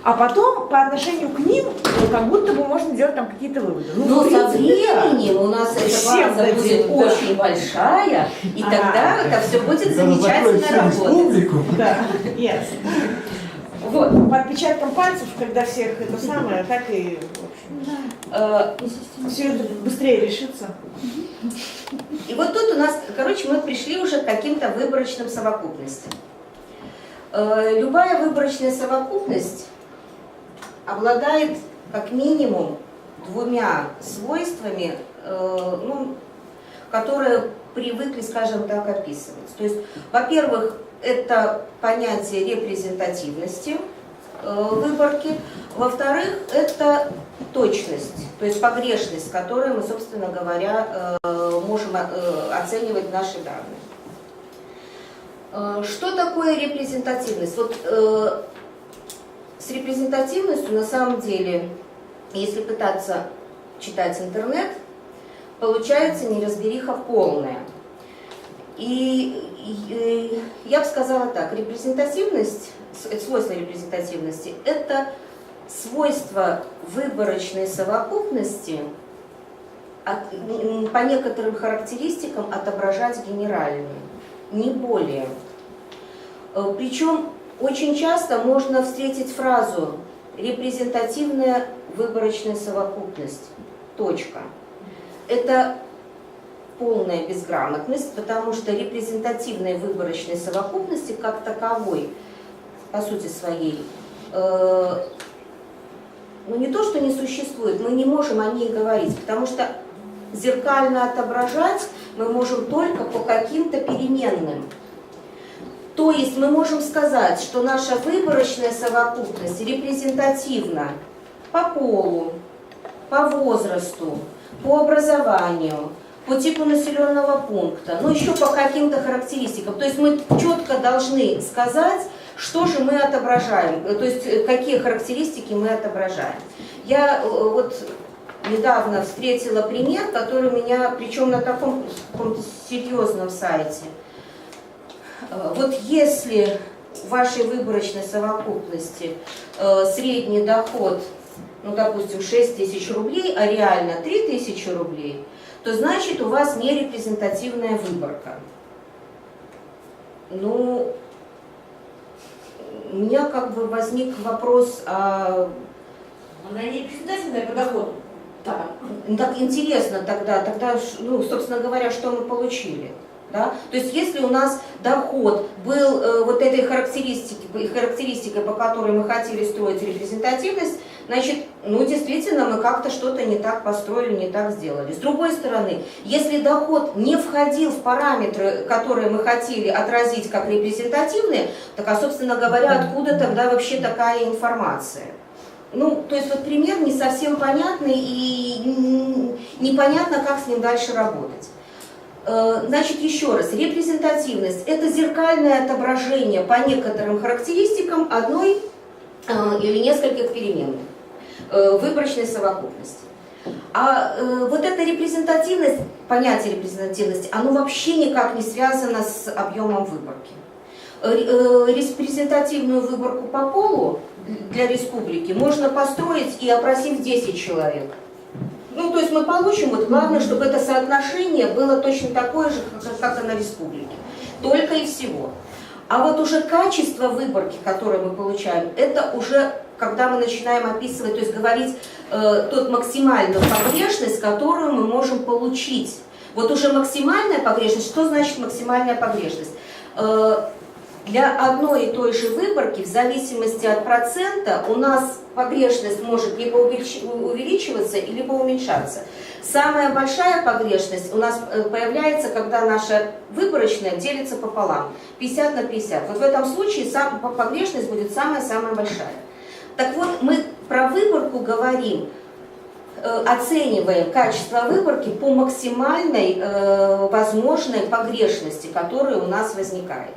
А потом по отношению к ним, как будто бы можно делать там какие-то выводы. Но со временем у нас эта база будет очень большая, и тогда это все будет замечательно работать. Да, ясно. Вот, по отпечаткам пальцев, когда всех это самое, так и, в общем, все это быстрее решится. И вот тут у нас, короче, мы пришли уже к каким-то выборочным совокупностям. Любая выборочная совокупность обладает как минимум двумя свойствами, ну, которые привыкли, скажем так, описывать. То есть, во-первых, это понятие репрезентативности выборки, во-вторых, это точность, то есть погрешность, с которой мы, собственно говоря, можем оценивать наши данные. Что такое репрезентативность? Вот С репрезентативностью на самом деле, если пытаться читать интернет, получается неразбериха полная. И я бы сказала так, репрезентативность, свойство репрезентативности – это свойство выборочной совокупности по некоторым характеристикам отображать генеральную, не более. Причем очень часто можно встретить фразу «репрезентативная выборочная совокупность. Точка». Это полная безграмотность, потому что репрезентативной выборочной совокупности как таковой, по сути своей, не то, что не существует, мы не можем о ней говорить, потому что зеркально отображать мы можем только по каким-то переменным. То есть мы можем сказать, что наша выборочная совокупность репрезентативна по полу, по возрасту, по образованию, по типу населенного пункта, еще по каким-то характеристикам. То есть мы четко должны сказать, что же мы отображаем, то есть какие характеристики мы отображаем. Я недавно встретила пример, который у меня, причем на таком каком-то серьезном сайте. Если в вашей выборочной совокупности средний доход, допустим, 6 тысяч рублей, а реально 3 тысячи рублей, то значит у вас нерепрезентативная выборка. У меня возник вопрос, Она не репрезентативная по доходу. Так интересно тогда, собственно говоря, что мы получили? Да? То есть если у нас доход был этой характеристикой, по которой мы хотели строить репрезентативность, значит, действительно мы как-то что-то не так построили, не так сделали. С другой стороны, если доход не входил в параметры, которые мы хотели отразить как репрезентативные, так, собственно говоря, откуда тогда вообще такая информация? То есть пример не совсем понятный и непонятно, как с ним дальше работать. Значит, еще раз, репрезентативность – это зеркальное отображение по некоторым характеристикам одной или нескольких переменных выборочной совокупности. А эта репрезентативность, понятие репрезентативности, оно вообще никак не связано с объемом выборки. Репрезентативную выборку по полу для республики можно построить и опросив 10 человек. То есть мы получим, главное, чтобы это соотношение было точно такое же, как и на республике. Только и всего. А уже качество выборки, которое мы получаем, это уже когда мы начинаем описывать, то есть говорить тот максимальную погрешность, которую мы можем получить. Уже максимальная погрешность, что значит максимальная погрешность? Для одной и той же выборки, в зависимости от процента, у нас погрешность может либо увеличиваться, либо уменьшаться. Самая большая погрешность у нас появляется, когда наша выборочная делится пополам, 50 на 50. В этом случае погрешность будет самая-самая большая. Так мы про выборку говорим, оцениваем качество выборки по максимальной возможной погрешности, которая у нас возникает.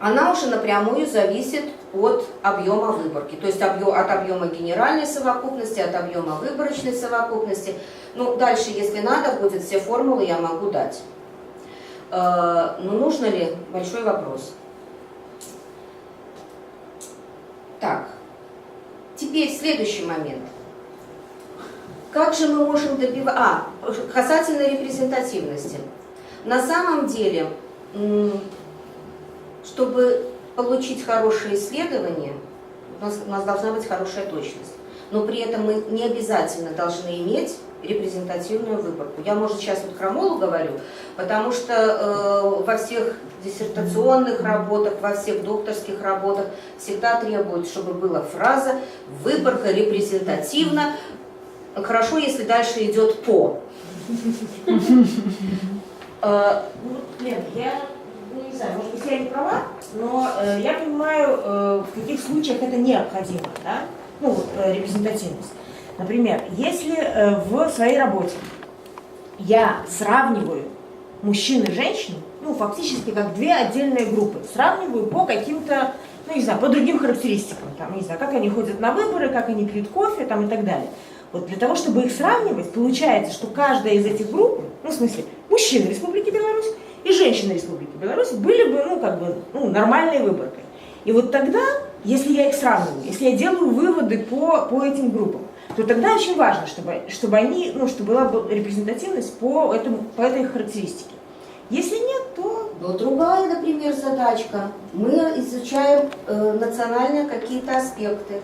Она уже напрямую зависит от объема выборки, то есть от объема генеральной совокупности, от объема выборочной совокупности. Дальше, если надо будет, все формулы я могу дать. Но нужно ли? Большой вопрос. Так, теперь следующий момент. Как же мы можем добиваться... касательно репрезентативности. На самом деле... Чтобы получить хорошее исследование, у нас должна быть хорошая точность. Но при этом мы не обязательно должны иметь репрезентативную выборку. Я, может, сейчас крамолу говорю, потому что во всех диссертационных работах, во всех докторских работах всегда требуют, чтобы была фраза «выборка репрезентативна». Хорошо, если дальше идет «по». Лен, я не знаю, может быть, я не права, но я понимаю, в каких случаях это необходимо, да? Репрезентативность. Например, если в своей работе я сравниваю мужчин и женщин, фактически как две отдельные группы, сравниваю по каким-то ну, не знаю, по другим характеристикам, там, не знаю, как они ходят на выборы, как они пьют кофе, там, и так далее. Вот для того, чтобы их сравнивать, получается, что каждая из этих групп, ну, в смысле, мужчины Республики Беларусь и женщины Республики Беларусь были бы, ну, как бы, ну, нормальной выборкой. И вот тогда, если я их сравниваю, если я делаю выводы по этим группам, то тогда очень важно, чтобы они, ну, чтобы была репрезентативность по этой характеристике. Если нет, то... Но другая, например, задачка. Мы изучаем национальные какие-то аспекты.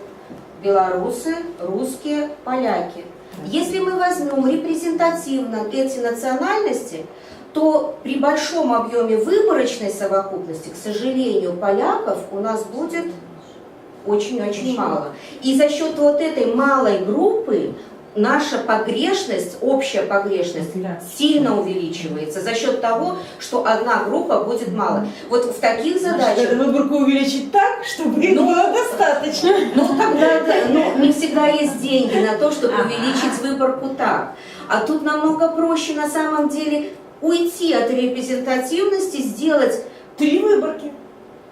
Белорусы, русские, поляки. Если мы возьмем репрезентативно эти национальности, то при большом объеме выборочной совокупности, к сожалению, поляков у нас будет очень-очень мало. И за счет вот этой малой группы наша погрешность, общая погрешность сильно увеличивается за счет того, что одна группа будет мало. Вот в таких задачах... Выборку увеличить так, чтобы их было достаточно. Не всегда есть деньги на то, чтобы увеличить выборку так. А тут намного проще на самом деле уйти от репрезентативности, сделать 3 выборки.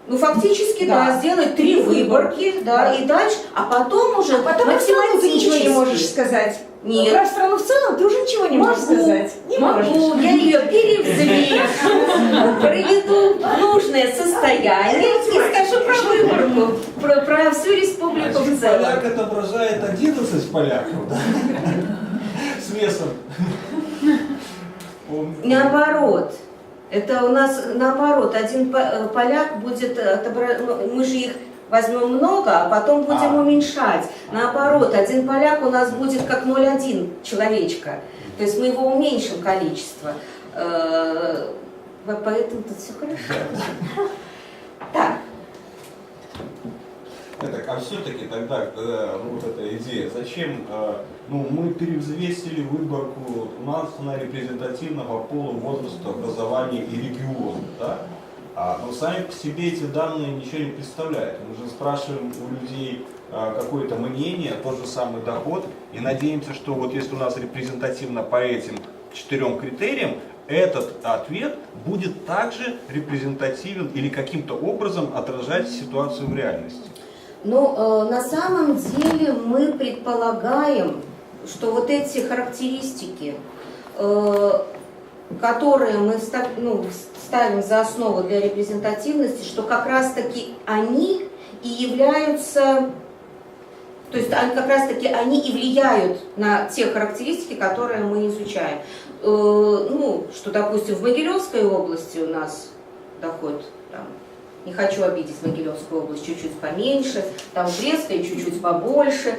Ну, фактически, да, сделать 3 выборки, да, и дальше, а потом уже Потом про страну ты ничего не можешь сказать. Нет. Про страну в целом ты уже ничего не можешь сказать. Не можешь. Я ее перевзвешу, проведу в нужное состояние и скажу про выборку, про всю республику в целом. Поляк отображает 11 поляков, да? С весом. Наоборот. Это у нас наоборот, один поляк будет мы же их возьмем много, а потом будем уменьшать. Наоборот, один поляк у нас будет как 0,1 человечка. То есть мы его уменьшим количество. Поэтому тут все хорошо. Так. А все-таки тогда вот эта идея, зачем мы перевзвесили выборку, у нас она репрезентативна по полу, возрасту, образованию и региону, да? Но сами по себе эти данные ничего не представляют. Мы же спрашиваем у людей какое-то мнение, тот же самый доход, и надеемся, что вот если у нас репрезентативно по этим 4 критериям, этот ответ будет также репрезентативен или каким-то образом отражать ситуацию в реальности. Но на самом деле мы предполагаем, что вот эти характеристики, которые мы ставим за основу для репрезентативности, что как раз-таки они и являются, то есть как раз-таки они и влияют на те характеристики, которые мы изучаем. Что, допустим, в Могилевской области у нас доход, там, не хочу обидеть Могилевскую область, чуть-чуть поменьше, там в Брестской чуть-чуть побольше.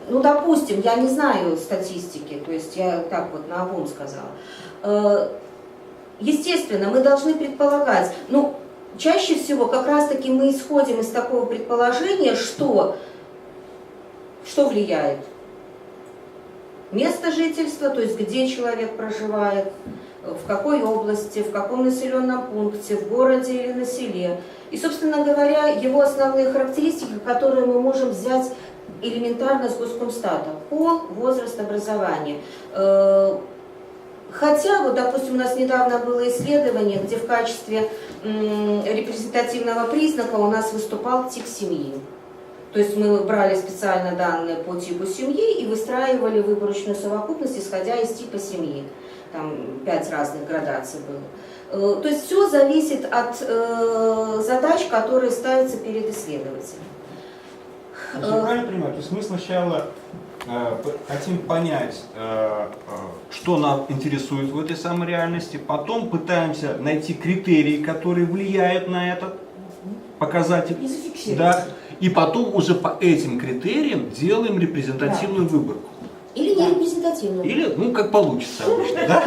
Допустим, я не знаю статистики, то есть я так вот наобум сказала. Естественно, мы должны предполагать, чаще всего как раз-таки мы исходим из такого предположения, что влияет. Место жительства, то есть где человек проживает, в какой области, в каком населенном пункте, в городе или на селе. И, собственно говоря, его основные характеристики, которые мы можем взять элементарно с Госкомстата. Пол, возраст, образование. Хотя, вот, допустим, у нас недавно было исследование, где в качестве репрезентативного признака у нас выступал тип семьи. То есть мы брали специально данные по типу семьи и выстраивали выборочную совокупность, исходя из типа семьи. Там 5 разных градаций было. То есть все зависит от задач, которые ставятся перед исследователем. Я правильно понимаю? То есть мы сначала хотим понять, что нас интересует в этой самой реальности, потом пытаемся найти критерии, которые влияют на этот показатель. И зафиксировать. Да, и потом уже по этим критериям делаем репрезентативную выборку. Или не репрезентативную. Или, как получится обычно, да?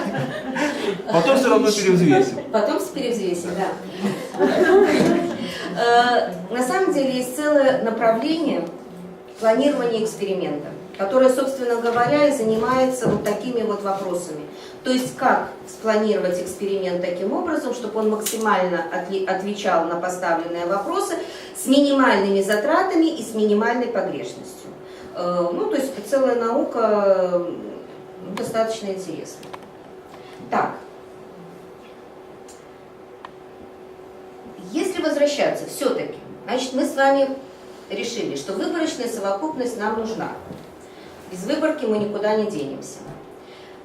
Потом все равно перевзвесим. Потом перевзвесим, да. На самом деле есть целое направление планирования эксперимента, которое, собственно говоря, и занимается вот такими вот вопросами. То есть как спланировать эксперимент таким образом, чтобы он максимально отвечал на поставленные вопросы с минимальными затратами и с минимальной погрешностью. То есть это целая наука, достаточно интересная. Так. Если возвращаться возвращаться все-таки. Значит, мы с вами решили, что выборочная совокупность нам нужна. Без выборки мы никуда не денемся.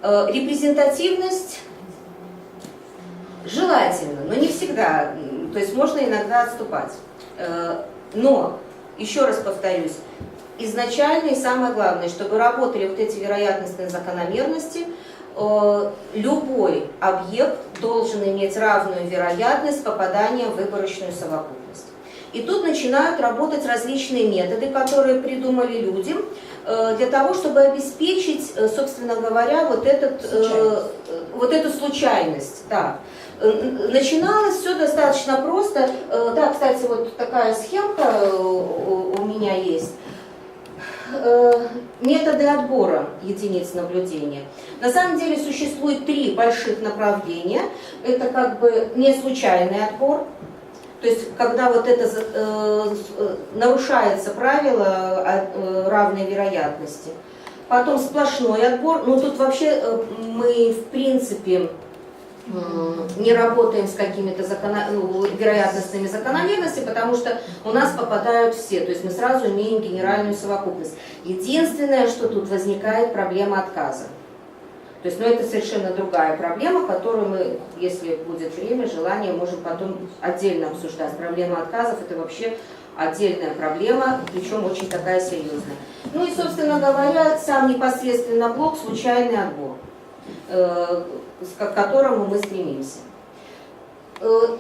Репрезентативность желательно, но не всегда. То есть можно иногда отступать. Но, еще раз повторюсь, изначально и самое главное, чтобы работали вот эти вероятностные закономерности, любой объект должен иметь равную вероятность попадания в выборочную совокупность. И тут начинают работать различные методы, которые придумали люди, для того, чтобы обеспечить, собственно говоря, вот эту случайность. Да. Начиналось все достаточно просто. Да, кстати, вот такая схемка у меня есть. Методы отбора единиц наблюдения. На самом деле существует 3 больших направления. Это как бы не случайный отбор, то есть когда вот это нарушается правило равной вероятности. Потом сплошной отбор. Ну тут вообще мы в принципе не работаем с какими-то вероятностными закономерностями, потому что у нас попадают все, то есть мы сразу имеем генеральную совокупность. Единственное, что тут возникает проблема отказа. То есть, это совершенно другая проблема, которую мы, если будет время, желание, можем потом отдельно обсуждать. Проблема отказов – это вообще отдельная проблема, причем очень такая серьезная. Ну и, собственно говоря, сам непосредственно блок «Случайный отбор», к которому мы стремимся. В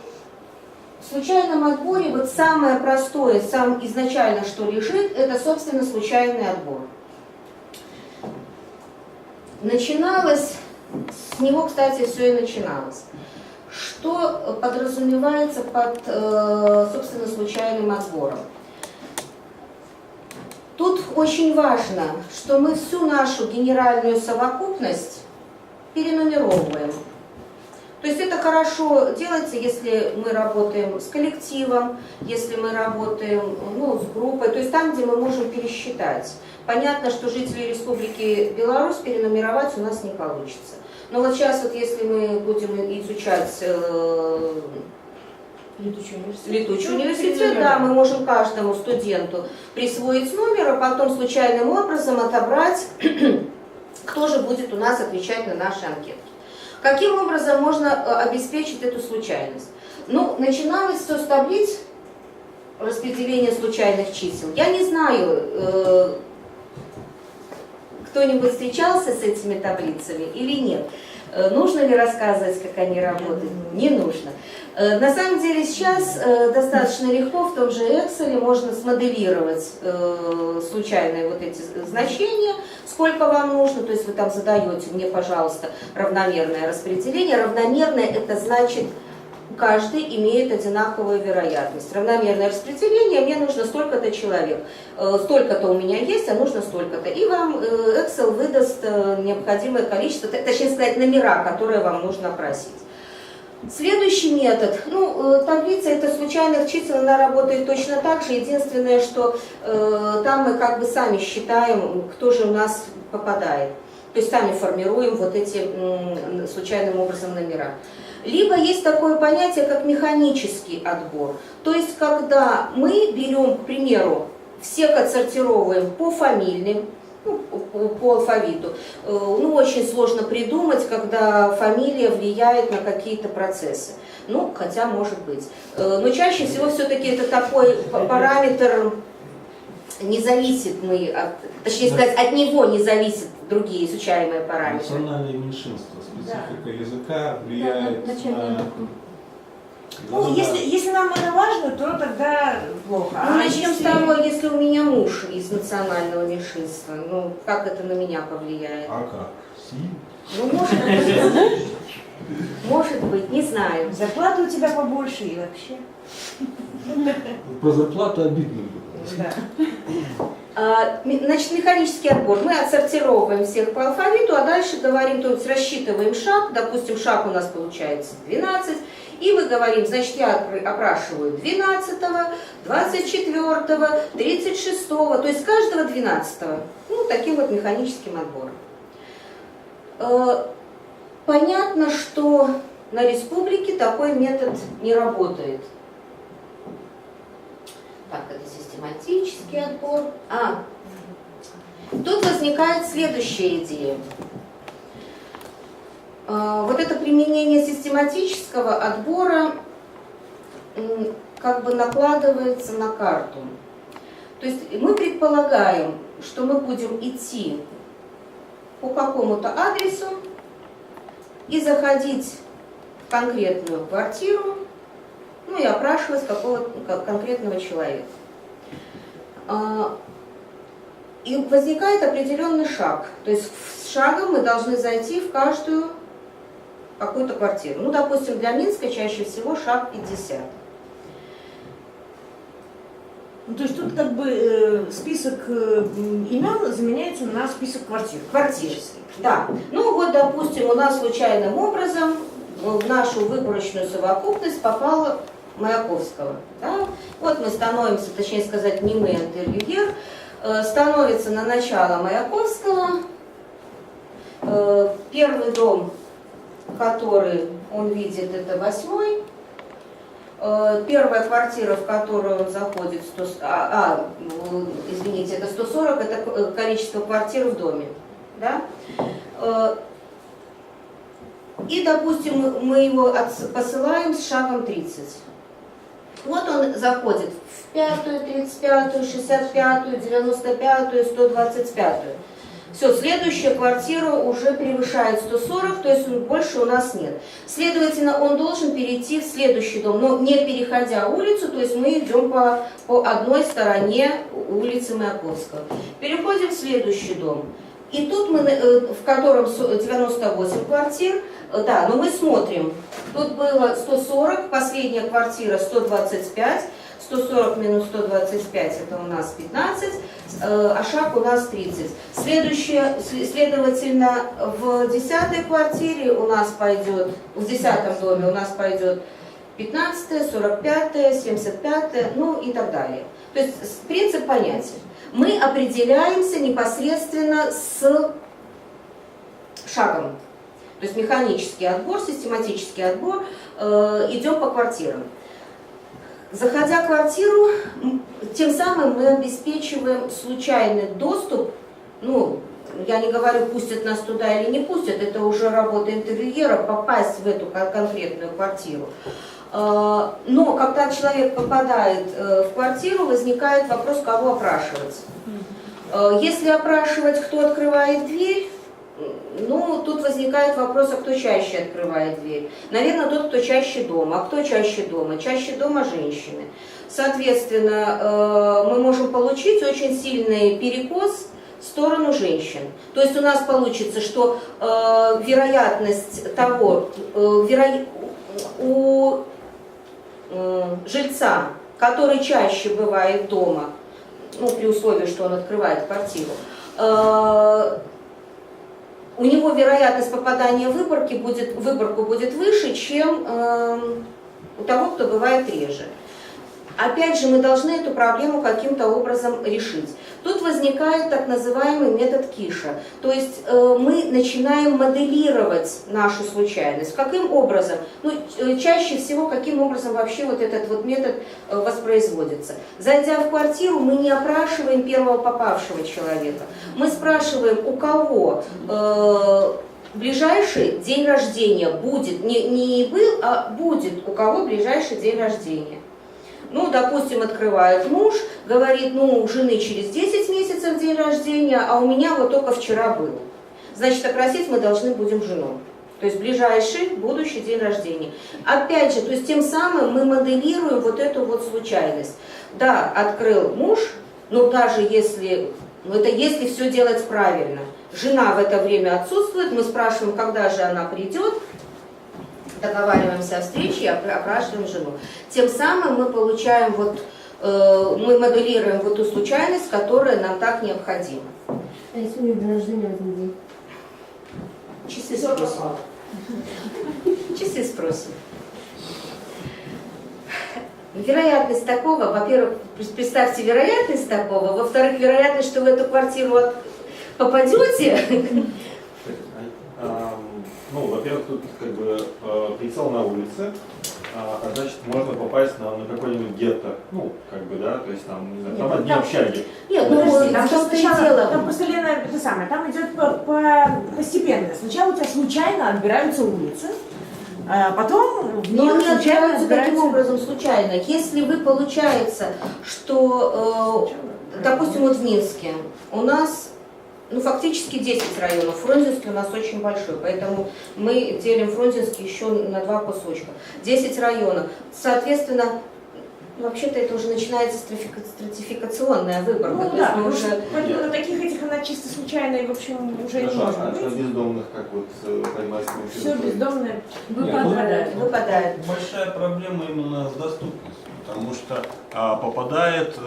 случайном отборе вот самое простое, изначально что лежит, это, собственно, случайный отбор. Начиналось, с него, кстати, все и начиналось. Что подразумевается под, собственно, случайным отбором? Тут очень важно, что мы всю нашу генеральную совокупность перенумеровываем. То есть это хорошо делается, если мы работаем с коллективом, если мы работаем с группой, то есть там, где мы можем пересчитать. Понятно, что жителей Республики Беларусь перенумеровать у нас не получится. Но вот сейчас, если мы будем изучать летучий университет, да, мы можем каждому студенту присвоить номер, а потом случайным образом отобрать, кто же будет у нас отвечать на наши анкеты. Каким образом можно обеспечить эту случайность? Начиналось все с таблиц распределения случайных чисел. Я не знаю, кто-нибудь встречался с этими таблицами или нет. Нужно ли рассказывать, как они работают? Не нужно. На самом деле сейчас достаточно легко в том же Excel можно смоделировать случайные вот эти значения, сколько вам нужно, то есть вы там задаете мне, пожалуйста, равномерное распределение. Равномерное это значит, каждый имеет одинаковую вероятность. Равномерное распределение, мне нужно столько-то человек, столько-то у меня есть, а нужно столько-то. И вам Excel выдаст необходимое количество, точнее сказать, номера, которые вам нужно опросить. Следующий метод, таблица это случайных чисел, она работает точно так же, единственное, что там мы как бы сами считаем, кто же у нас попадает. То есть сами формируем вот эти случайным образом номера. Либо есть такое понятие, как механический отбор. То есть когда мы берем, к примеру, всех отсортировываем по фамильным, по алфавиту. Очень сложно придумать, когда фамилия влияет на какие-то процессы. Хотя может быть. Но чаще всего все-таки это такой параметр, не зависит точнее сказать, от него не зависят другие изучаемые параметры. Национальные меньшинства, специфика языка влияет на... Если нам это важно, то тогда плохо. Начнем с того, если у меня муж из национального меньшинства, как это на меня повлияет? А как? Может быть, не знаю. Зарплата у тебя побольше и вообще. Про зарплату обидно было. Да. Значит, механический отбор. Мы отсортировываем всех по алфавиту, а дальше говорим, то есть рассчитываем шаг, допустим, шаг у нас получается 12, и мы говорим, значит, я опрашиваю 12-го, 24-го, 36-го, то есть каждого 12-го. Таким вот механическим отбором. Понятно, что на республике такой метод не работает. систематический отбор. Тут возникает следующая идея. Вот это применение систематического отбора как бы накладывается на карту. То есть мы предполагаем, что мы будем идти по какому-то адресу и заходить в конкретную квартиру, ну и опрашивать какого-то конкретного человека. И возникает определенный шаг. То есть с шагом мы должны зайти в каждую какую-то квартиру. Ну, допустим, для Минска чаще всего шаг 50. Ну, то есть тут как бы список имен заменяется на список квартир. Квартир. Да. Ну вот, допустим, у нас случайным образом в нашу выборочную совокупность попала Маяковского. Да? Вот мы становимся, точнее сказать, не мы, а интервьюер, становится на начало Маяковского. Первый дом, который он видит, это 8-й. Первая квартира, в которую он заходит, извините, это 140, это количество квартир в доме. Да? И, допустим, мы его посылаем с шагом 30. Вот он заходит в 5-ю, 35-ю, 65-ю, 95-ю, 125-ю. Все, следующая квартира уже превышает 140, то есть больше у нас нет. Следовательно, он должен перейти в следующий дом, но не переходя улицу, то есть мы идем по одной стороне улицы Маяковского. Переходим в следующий дом. И тут мы, в котором 98 квартир, да, но мы смотрим, тут было 140, последняя квартира 125, 140 минус 125 это у нас 15, а шаг у нас 30. Следующее, следовательно, в 10-й квартире у нас пойдет, в 10-м доме у нас пойдет 15-е, 45-е, 75-е, ну и так далее. То есть принцип понятен. Мы определяемся непосредственно с шагом. То есть механический отбор, систематический отбор, идем по квартирам. Заходя в квартиру, тем самым мы обеспечиваем случайный доступ, ну, я не говорю, пустят нас туда или не пустят, это уже работа интервьюера, попасть в эту конкретную квартиру. Но когда человек попадает в квартиру, возникает вопрос, кого опрашивать. Если опрашивать, кто открывает дверь, ну, тут возникает вопрос, а кто чаще открывает дверь? Наверное, тот, кто чаще дома. А кто чаще дома? Чаще дома женщины. Соответственно, мы можем получить очень сильный перекос в сторону женщин. То есть у нас получится, что вероятность того, у жильца, который чаще бывает дома, ну, при условии, что он открывает квартиру, у него вероятность попадания в выборку будет выше, чем у того, кто бывает реже. Опять же, мы должны эту проблему каким-то образом решить. Тут возникает так называемый метод Киша. То есть мы начинаем моделировать нашу случайность. Каким образом? Ну, чаще всего, каким образом вообще вот этот вот метод воспроизводится. Зайдя в квартиру, мы не опрашиваем первого попавшего человека. Мы спрашиваем, у кого ближайший день рождения будет, не был, а будет, у кого ближайший день рождения. Ну, допустим, открывает муж, говорит, ну, у жены через 10 месяцев день рождения, а у меня вот только вчера был. Значит, опросить мы должны будем жену. То есть ближайший будущий день рождения. Опять же, то есть тем самым мы моделируем вот эту вот случайность. Да, открыл муж, но даже если, ну, это если все делать правильно. Жена в это время отсутствует, мы спрашиваем, когда же она придет, договариваемся о встрече и опрашиваем жену. Тем самым мы получаем вот, мы моделируем вот ту случайность, которая нам так необходима. А если у них день рождения в один день? Часы спросим. Часы спросим. Вероятность такого, во-первых, представьте вероятность такого, во-вторых, вероятность, что в эту квартиру попадете. Ну, во-первых, тут как бы прицел на улице, а значит можно попасть на какой-нибудь гетто, ну, как бы, да, то есть там, не знаю, там Нет, одни там- общаги. Нет, ну, Подожди, в там же том-то и сначала, дело. там просто, Лена, это самое, там идет постепенно. Сначала у тебя случайно отбираются улицы, а потом в Но них они случайно отбираются таким отбираются... образом случайно. Если вы, получается, что, допустим, вот в Минске у нас ну, фактически 10 районов, Фрунзенский у нас очень большой, поэтому мы делим Фрунзенский еще на 2 кусочка. 10 районов. Соответственно, вообще-то это уже начинается стратификационная выборка. Ну То да, есть мы потому что уже... поэтому на таких этих она чисто случайная и, в общем, уже не Хорошо, может а быть. бездомных как вот поймать? Все бездомное Выпадает. Выпадает. Большая проблема именно с доступностью, потому что попадает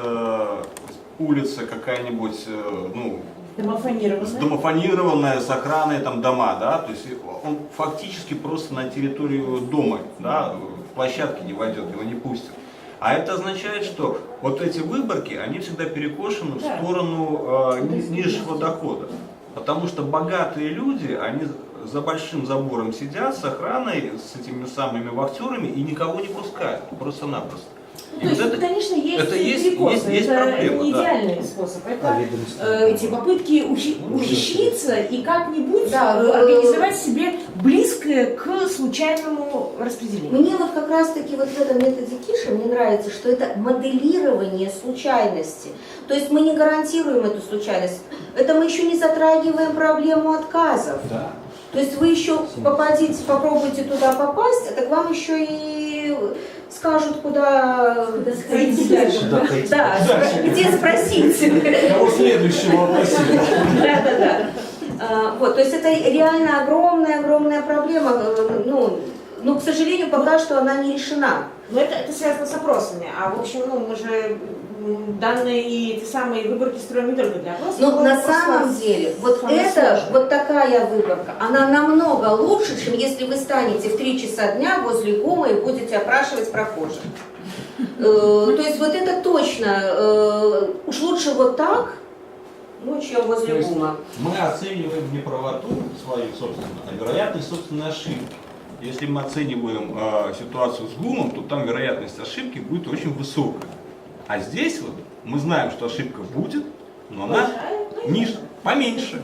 улица какая-нибудь, ну, домофонированная, с охраной там дома, да, то есть он фактически просто на территорию дома, да, площадки не войдет, его не пустят. А это означает, что вот эти выборки, они всегда перекошены в сторону низшего дохода. Потому что богатые люди, они за большим забором сидят с охраной, с этими самыми вахтерами и никого не пускают, просто-напросто. Ну, то есть, вот конечно, есть это есть перекосы, есть это проблема, не да. идеальный способ. Это эти попытки ущемиться и как-нибудь организовать себе близкое к случайному распределению. Мне вот как раз-таки вот в этом методе Киша мне нравится, что это моделирование случайности. То есть мы не гарантируем эту случайность. Это мы еще не затрагиваем проблему отказов. Да. То есть вы еще попробуйте туда попасть, а так вам еще и скажут, куда сходить дальше. Да, где спросить. Кого следующего вопросили? Да. Вот, то есть это реально огромная проблема. Но, к сожалению, пока что она не решена. Но это связано с опросами. А в общем, мы же данные и эти самые выборки строим не только для опросов. Но на самом деле, вот это, вот такая выборка, она намного лучше, чем если вы станете в 3 часа дня возле ГУМа и будете опрашивать прохожих. То есть вот это точно, уж лучше вот так, ну, чем возле ГУМа. Мы оцениваем не правоту свою собственную, а вероятность собственной ошибки. Если мы оцениваем ситуацию с ГУМом, то там вероятность ошибки будет очень высокая. А здесь вот мы знаем, что ошибка будет, но она ниже, поменьше.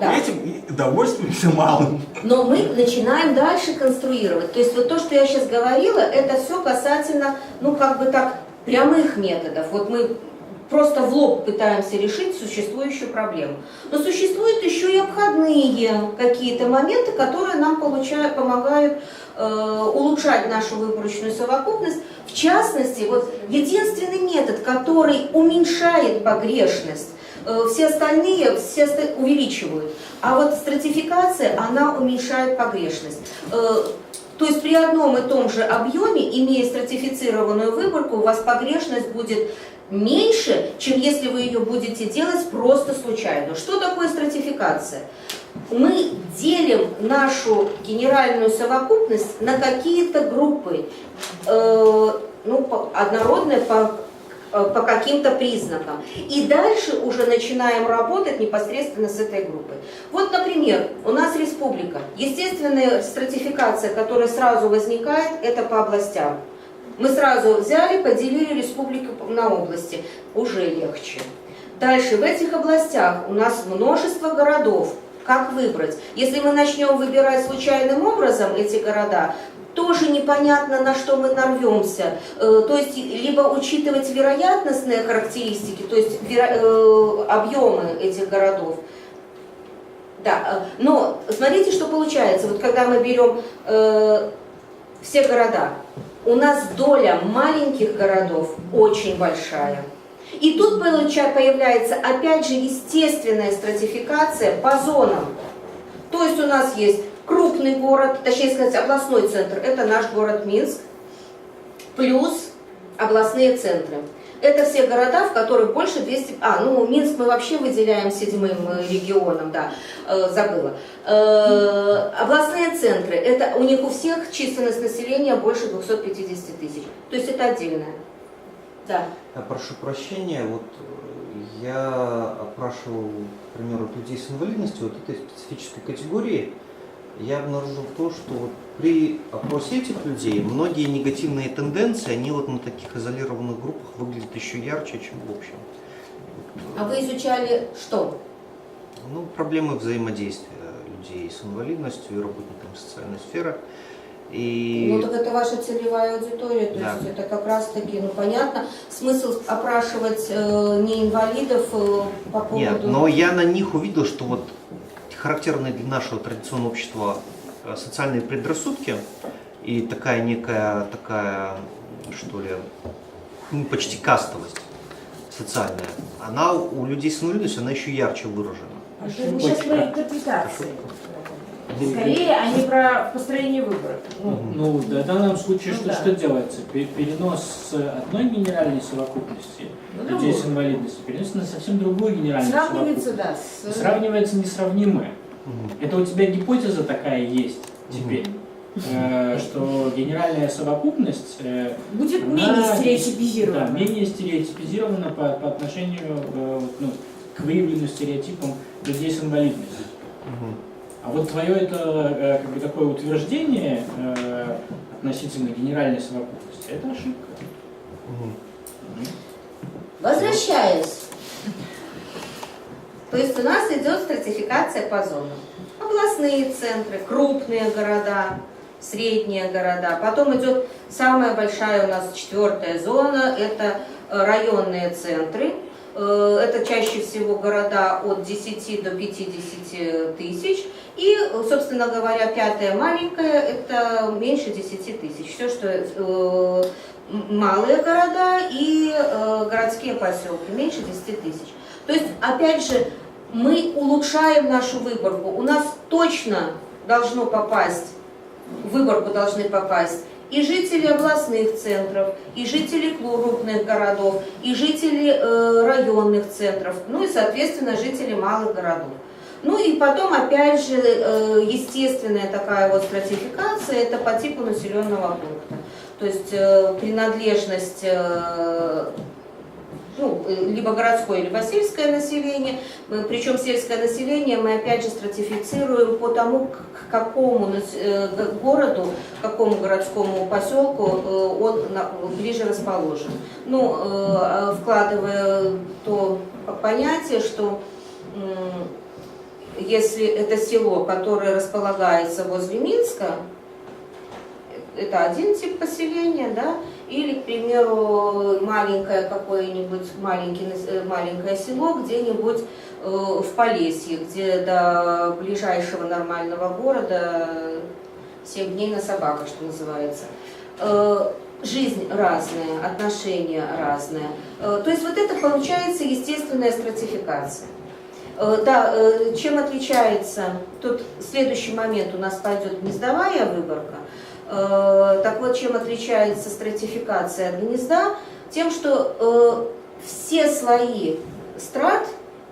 Да. Этим и довольствуемся малым. Но мы начинаем дальше конструировать. То есть вот то, что я сейчас говорила, это все касательно, ну как бы так, прямых методов. Вот мы просто в лоб пытаемся решить существующую проблему. Но существуют еще и обходные какие-то моменты, которые нам помогают улучшать нашу выборочную совокупность. В частности, вот единственный метод, который уменьшает погрешность, все остальные увеличивают. А вот стратификация, она уменьшает погрешность. То есть при одном и том же объеме, имея стратифицированную выборку, у вас погрешность будет меньше, чем если вы ее будете делать просто случайно. Что такое стратификация? Мы делим нашу генеральную совокупность на какие-то группы, однородные по каким-то признакам. И дальше уже начинаем работать непосредственно с этой группой. Вот, например, у нас республика. Естественная стратификация, которая сразу возникает, это по областям. Мы сразу взяли, поделили республику на области. Уже легче. Дальше, в этих областях у нас множество городов. Как выбрать? Если мы начнем выбирать случайным образом эти города, тоже непонятно, на что мы нарвемся. То есть, либо учитывать вероятностные характеристики, то есть объемы этих городов. Да, но смотрите, что получается. Вот когда мы берем все города, у нас доля маленьких городов очень большая. И тут появляется опять же естественная стратификация по зонам. То есть у нас есть крупный город, точнее сказать областной центр, это наш город Минск, плюс областные центры. Это все города, в которых больше 200... Минск мы вообще выделяем 7-м регионом, да, забыла. Областные центры, это у них у всех численность населения больше 250 тысяч. То есть это отдельное. Да. Прошу прощения, вот я опрашивал, к примеру, людей с инвалидностью вот этой специфической категории. Я обнаружил то, что вот при опросе этих людей многие негативные тенденции, они вот на таких изолированных группах выглядят еще ярче, чем в общем. А вы изучали что? Ну, проблемы взаимодействия людей с инвалидностью и работниками социальной сферы. И... Ну, так это ваша целевая аудитория, то Да. есть это как раз-таки, ну, понятно, смысл опрашивать не инвалидов по поводу... Нет, но я на них увидел, что вот характерные для нашего традиционного общества социальные предрассудки и такая некая, что ли, ну, почти кастовость социальная, она у людей с инвалидностью, она еще ярче выражена. Мы сейчас про интерпретации. Скорее, а не про построение выборов. Ну, в данном случае Ну, да. что делается? Перенос с одной генеральной совокупности людей с инвалидностью переносится на совсем другую генеральную Сравнивается, совокупность. да, с... Сравнивается несравнимое. Это у тебя гипотеза такая есть теперь, что генеральная совокупность будет она, менее стереотипизирована. Да, менее стереотипизирована по отношению к выявленным стереотипам людей с инвалидностью. А вот твое это как бы такое утверждение относительно генеральной совокупности, это ошибка. Возвращаясь. То есть у нас идет стратификация по зонам. Областные центры, крупные города, средние города. Потом идет самая большая у нас 4-я зона, это районные центры. Это чаще всего города от 10 до 50 тысяч. И, собственно говоря, 5-я маленькая, это меньше 10 тысяч. Все, что малые города и городские поселки, меньше 10 тысяч. То есть, опять же, мы улучшаем нашу выборку. У нас точно должно попасть, в выборку должны попасть и жители областных центров, и жители крупных городов, и жители районных центров, ну и, соответственно, жители малых городов. Ну и потом, опять же, естественная такая вот стратификация, это по типу населенного пункта. То есть принадлежность, ну, либо городское, либо сельское население. Причем сельское население мы опять же стратифицируем по тому, к какому городу, к какому городскому поселку он ближе расположен. Ну, вкладывая то понятие, что если это село, которое располагается возле Минска, это один тип поселения, да, или, к примеру, маленькое какое-нибудь маленькое село где-нибудь в Полесье, где до ближайшего нормального города 7 дней на собака, что называется. Жизнь разная, отношения разные. То есть вот это получается естественная стратификация. Да, чем отличается, тут следующий момент у нас пойдет гнездовая выборка. Так вот, чем отличается стратификация от гнезда? Тем, что все слои страт,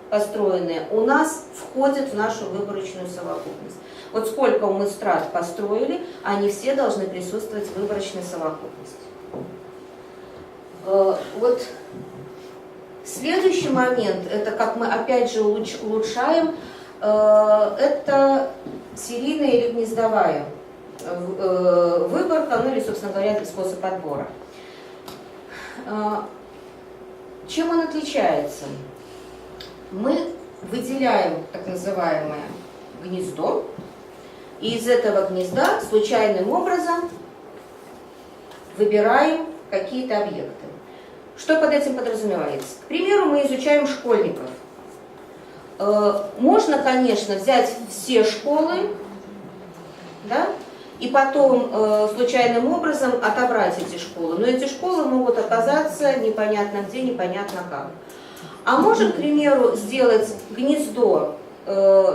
построенные, у нас входят в нашу выборочную совокупность. Вот сколько мы страт построили, они все должны присутствовать в выборочной совокупности. Вот следующий момент, это как мы опять же улучшаем, это серийная или гнездовая выборка, ну или, собственно говоря, способ отбора. Чем он отличается? Мы выделяем так называемое гнездо, и из этого гнезда случайным образом выбираем какие-то объекты. Что под этим подразумевается? К примеру, мы изучаем школьников. Можно, конечно, взять все школы, да, и потом случайным образом отобрать эти школы. Но эти школы могут оказаться непонятно где, непонятно как. А можем, к примеру, сделать гнездо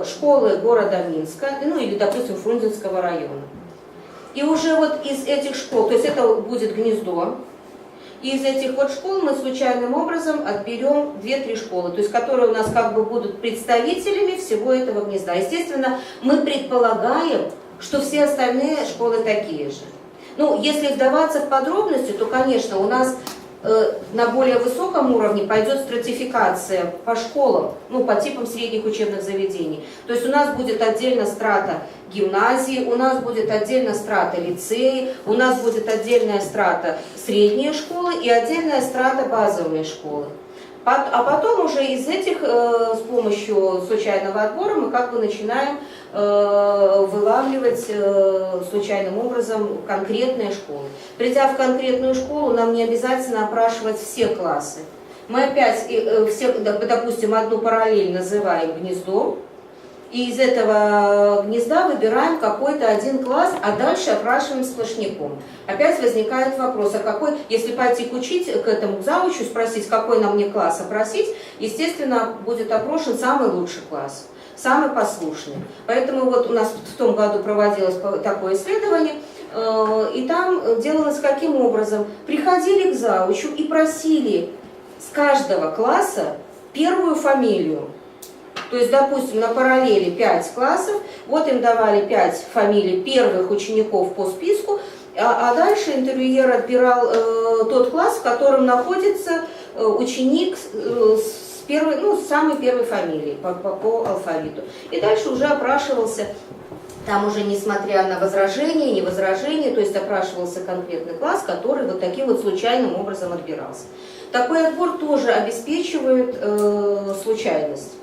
школы города Минска, ну или, допустим, Фрунзенского района. И уже вот из этих школ, то есть это будет гнездо, и из этих вот школ мы случайным образом отберем 2-3 школы, то есть которые у нас как бы будут представителями всего этого гнезда. Естественно, мы предполагаем, что все остальные школы такие же. Ну, если вдаваться в подробности, то, конечно, у нас на более высоком уровне пойдет стратификация по школам, ну, по типам средних учебных заведений. То есть у нас будет отдельно страта гимназии, у нас будет отдельно страта лицеи, у нас будет отдельная страта средние школы и отдельная страта базовые школы. А потом уже из этих с помощью случайного отбора мы как бы начинаем вылавливать случайным образом конкретные школы. Придя в конкретную школу, нам не обязательно опрашивать все классы. Мы опять, допустим, одну параллель называем гнездом, и из этого гнезда выбираем какой-то один класс, а дальше опрашиваем сплошняком. Опять возникает вопрос, а какой, если пойти к этому к заучу, спросить, какой нам мне класс опросить, естественно, будет опрошен самый лучший класс, самый послушный. Поэтому вот у нас в том году проводилось такое исследование, и там делалось каким образом? Приходили к заучу и просили с каждого класса первую фамилию. То есть, допустим, на параллели 5 классов, вот им давали 5 фамилий первых учеников по списку, а дальше интервьюер отбирал тот класс, в котором находится ученик с первой, ну, с самой первой фамилией по алфавиту. И дальше уже опрашивался, там уже несмотря на возражения, не возражения, то есть опрашивался конкретный класс, который вот таким вот случайным образом отбирался. Такой отбор тоже обеспечивает случайность.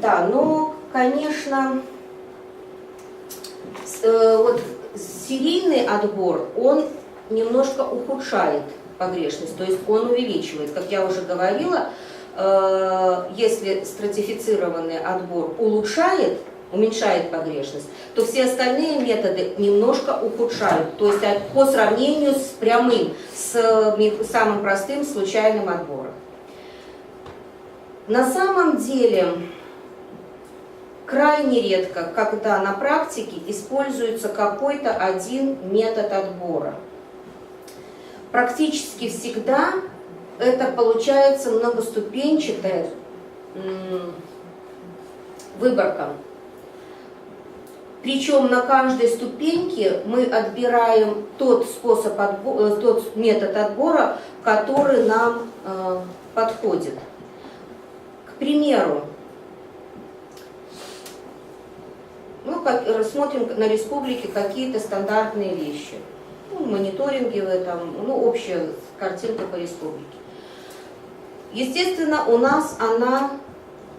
Да, но, конечно, вот серийный отбор, он немножко ухудшает погрешность, то есть он увеличивает. Как я уже говорила, если стратифицированный отбор уменьшает погрешность, то все остальные методы немножко ухудшают, то есть по сравнению с прямым, с самым простым случайным отбором. На самом деле, крайне редко, когда на практике используется какой-то один метод отбора. Практически всегда это получается многоступенчатая выборка. Причем на каждой ступеньке мы отбираем тот метод отбора, который нам подходит. К примеру, мы рассмотрим на республике какие-то стандартные вещи. Ну, мониторинговые, там, ну, общая картинка по республике. Естественно, у нас она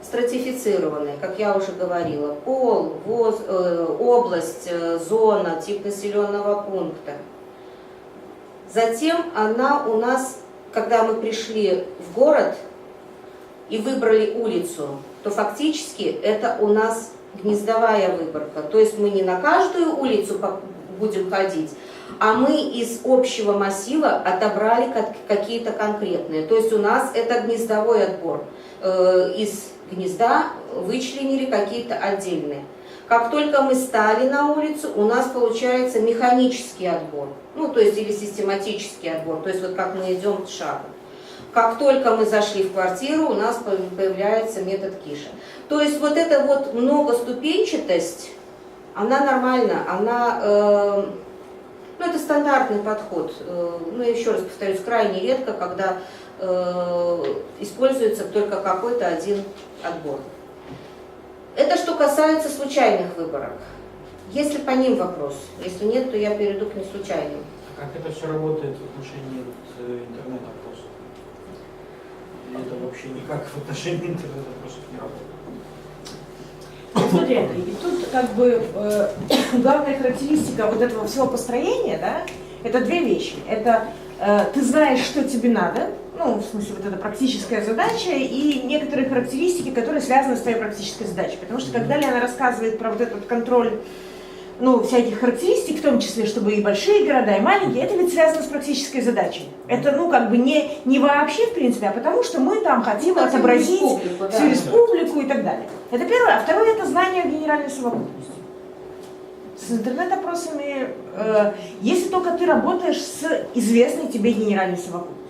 стратифицированная, как я уже говорила. Пол, область, зона, тип населенного пункта. Затем она у нас, когда мы пришли в город и выбрали улицу, то фактически это у нас гнездовая выборка. То есть мы не на каждую улицу будем ходить, а мы из общего массива отобрали какие-то конкретные. То есть у нас это гнездовой отбор. Из гнезда вычленили какие-то отдельные. Как только мы стали на улицу, у нас получается механический отбор. Ну, то есть или систематический отбор. То есть вот как мы идем шагом. Как только мы зашли в квартиру, у нас появляется метод Киша. То есть вот эта вот многоступенчатость, она нормальна, она, ну, это стандартный подход. Ну, еще раз повторюсь, крайне редко, когда используется только какой-то один отбор. Это что касается случайных выборок. Есть ли по ним вопрос? Если нет, то я перейду к неслучайным. Как это все работает в отношении интернет-опросов? Или это вообще никак в отношении интернет-опросов не работает? Смотри, и тут как бы главная характеристика вот этого всего построения, да, это две вещи. Это ты знаешь, что тебе надо, ну, в смысле, вот эта практическая задача и некоторые характеристики, которые связаны с твоей практической задачей. Потому что когда Лена рассказывает про вот этот контроль, ну, всяких характеристик, в том числе, чтобы и большие города, и маленькие, это ведь связано с практической задачей. Это, ну, как бы не вообще, в принципе, а потому что мы там хотим отобразить всю республику и так далее. Это первое. А второе, это знание генеральной совокупности. С интернет-опросами, если только ты работаешь с известной тебе генеральной совокупностью,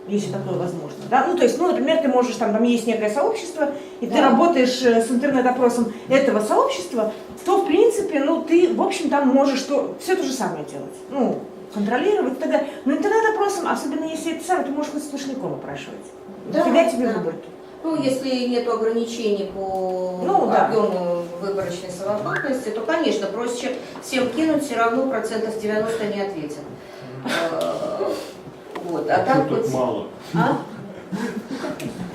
если такое возможно. Да? Ну, то есть, ну, например, ты можешь, там есть некое сообщество, и ты работаешь с интернет-опросом этого сообщества, то, в принципе, ну, ты, в общем, там можешь все то же самое делать. Ну, контролировать, тогда, ну интернет-опросом, особенно если это самое, ты можешь хоть сплошняком опрашивать. Да, Фига тебе да. выборки. Ну, если нет ограничений по Ну, да. объему выборочной совокупности, то, конечно, проще всем кинуть, все равно 90% не ответят. Вот. А так Тут вот... мало. А?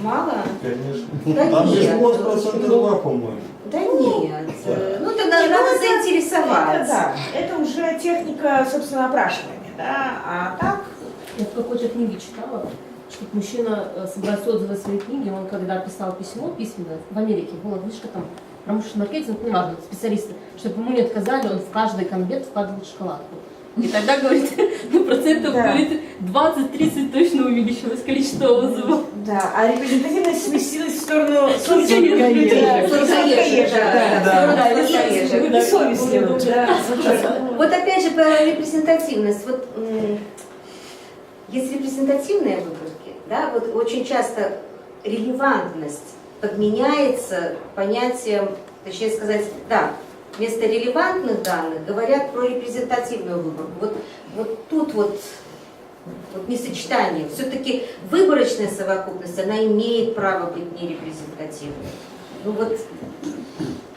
Мало? Конечно. Да Там нет. 90% по-моему. Да нет. Ну, тогда надо заинтересовать. Да, это уже техника, собственно, опрашивания, да, а так... Я в какой-то книге читала, что мужчина собрать отзывы своей книги, он когда писал письмо письменное в Америке, была вышка там промышленный маркетинг, ну ладно, специалисты, чтобы ему не отказали, он в каждый конверт вкладывал шоколадку. И тогда, говорит, ну, процентов, Да. говорит, 20-30 точно увеличилось количество отзывов. Да, а репрезентативность сместилась в сторону совестливых Сладкоежек. людей. Сладкоежек, да. Да, совестливых, да. Вот опять же про репрезентативность. Вот есть репрезентативные выборки, да, вот очень часто релевантность подменяется понятием, точнее сказать, да, вместо релевантных данных говорят про репрезентативную выборку. Вот тут вот несочетание. Все-таки выборочная совокупность, она имеет право быть нерепрезентативной. Ну вот.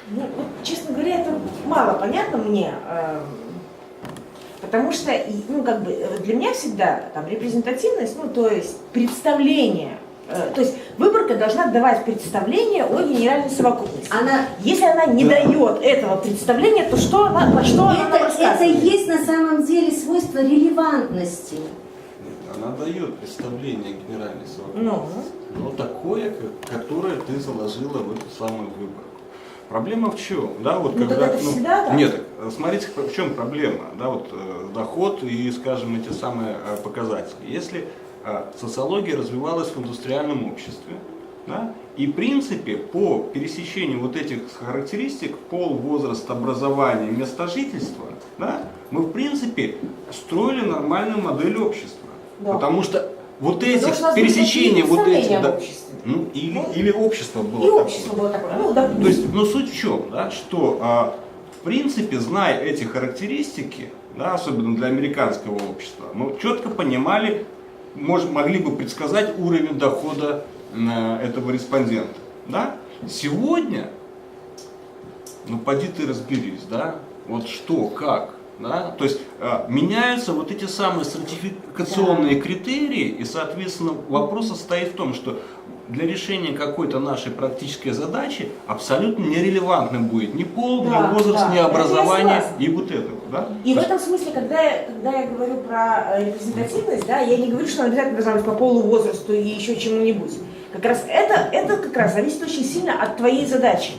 Ну, вот, честно говоря, это мало понятно мне, потому что, ну, как бы, для меня всегда там репрезентативность, ну, то есть представление, то есть выборка должна давать представление о генеральной совокупности. Если она не дает этого представления, то что она, про что она нам Это рассказывает? есть на самом деле свойство релевантности. Она дает представление генеральной совокупности, но такое, которое ты заложила в эту самую выборку. Проблема в чем? Да, вот Ну, когда, так это всегда так? нет, смотрите, в чем проблема, да, вот доход и, скажем, эти самые показатели. Если социология развивалась в индустриальном обществе, да, и в принципе по пересечению вот этих характеристик, пол, возраст, образование, место жительства, да, мы в принципе строили нормальную модель общества. Да. Потому что вот эти Потому что у нас пересечения, были вот такие эти, представления да, об обществе. ну, или общество было И такое. общество было такое. Ну, да. То есть, ну суть в чем, да, что в принципе, зная эти характеристики, да, особенно для американского общества, мы четко понимали, могли бы предсказать уровень дохода этого респондента. Да? Сегодня, ну поди ты разберись, да, вот что, как. Да? То есть меняются вот эти самые сертификационные критерии, и, соответственно, вопрос состоит в том, что для решения какой-то нашей практической задачи абсолютно нерелевантным будет ни пол, Да, ни возраст, да, ни это я образование, согласна. и вот это. Да? И в этом смысле, когда я говорю про репрезентативность, да, я не говорю, что она обязательно должна быть по полу, возрасту и еще чему-нибудь. Как раз это как раз зависит очень сильно от твоей задачи.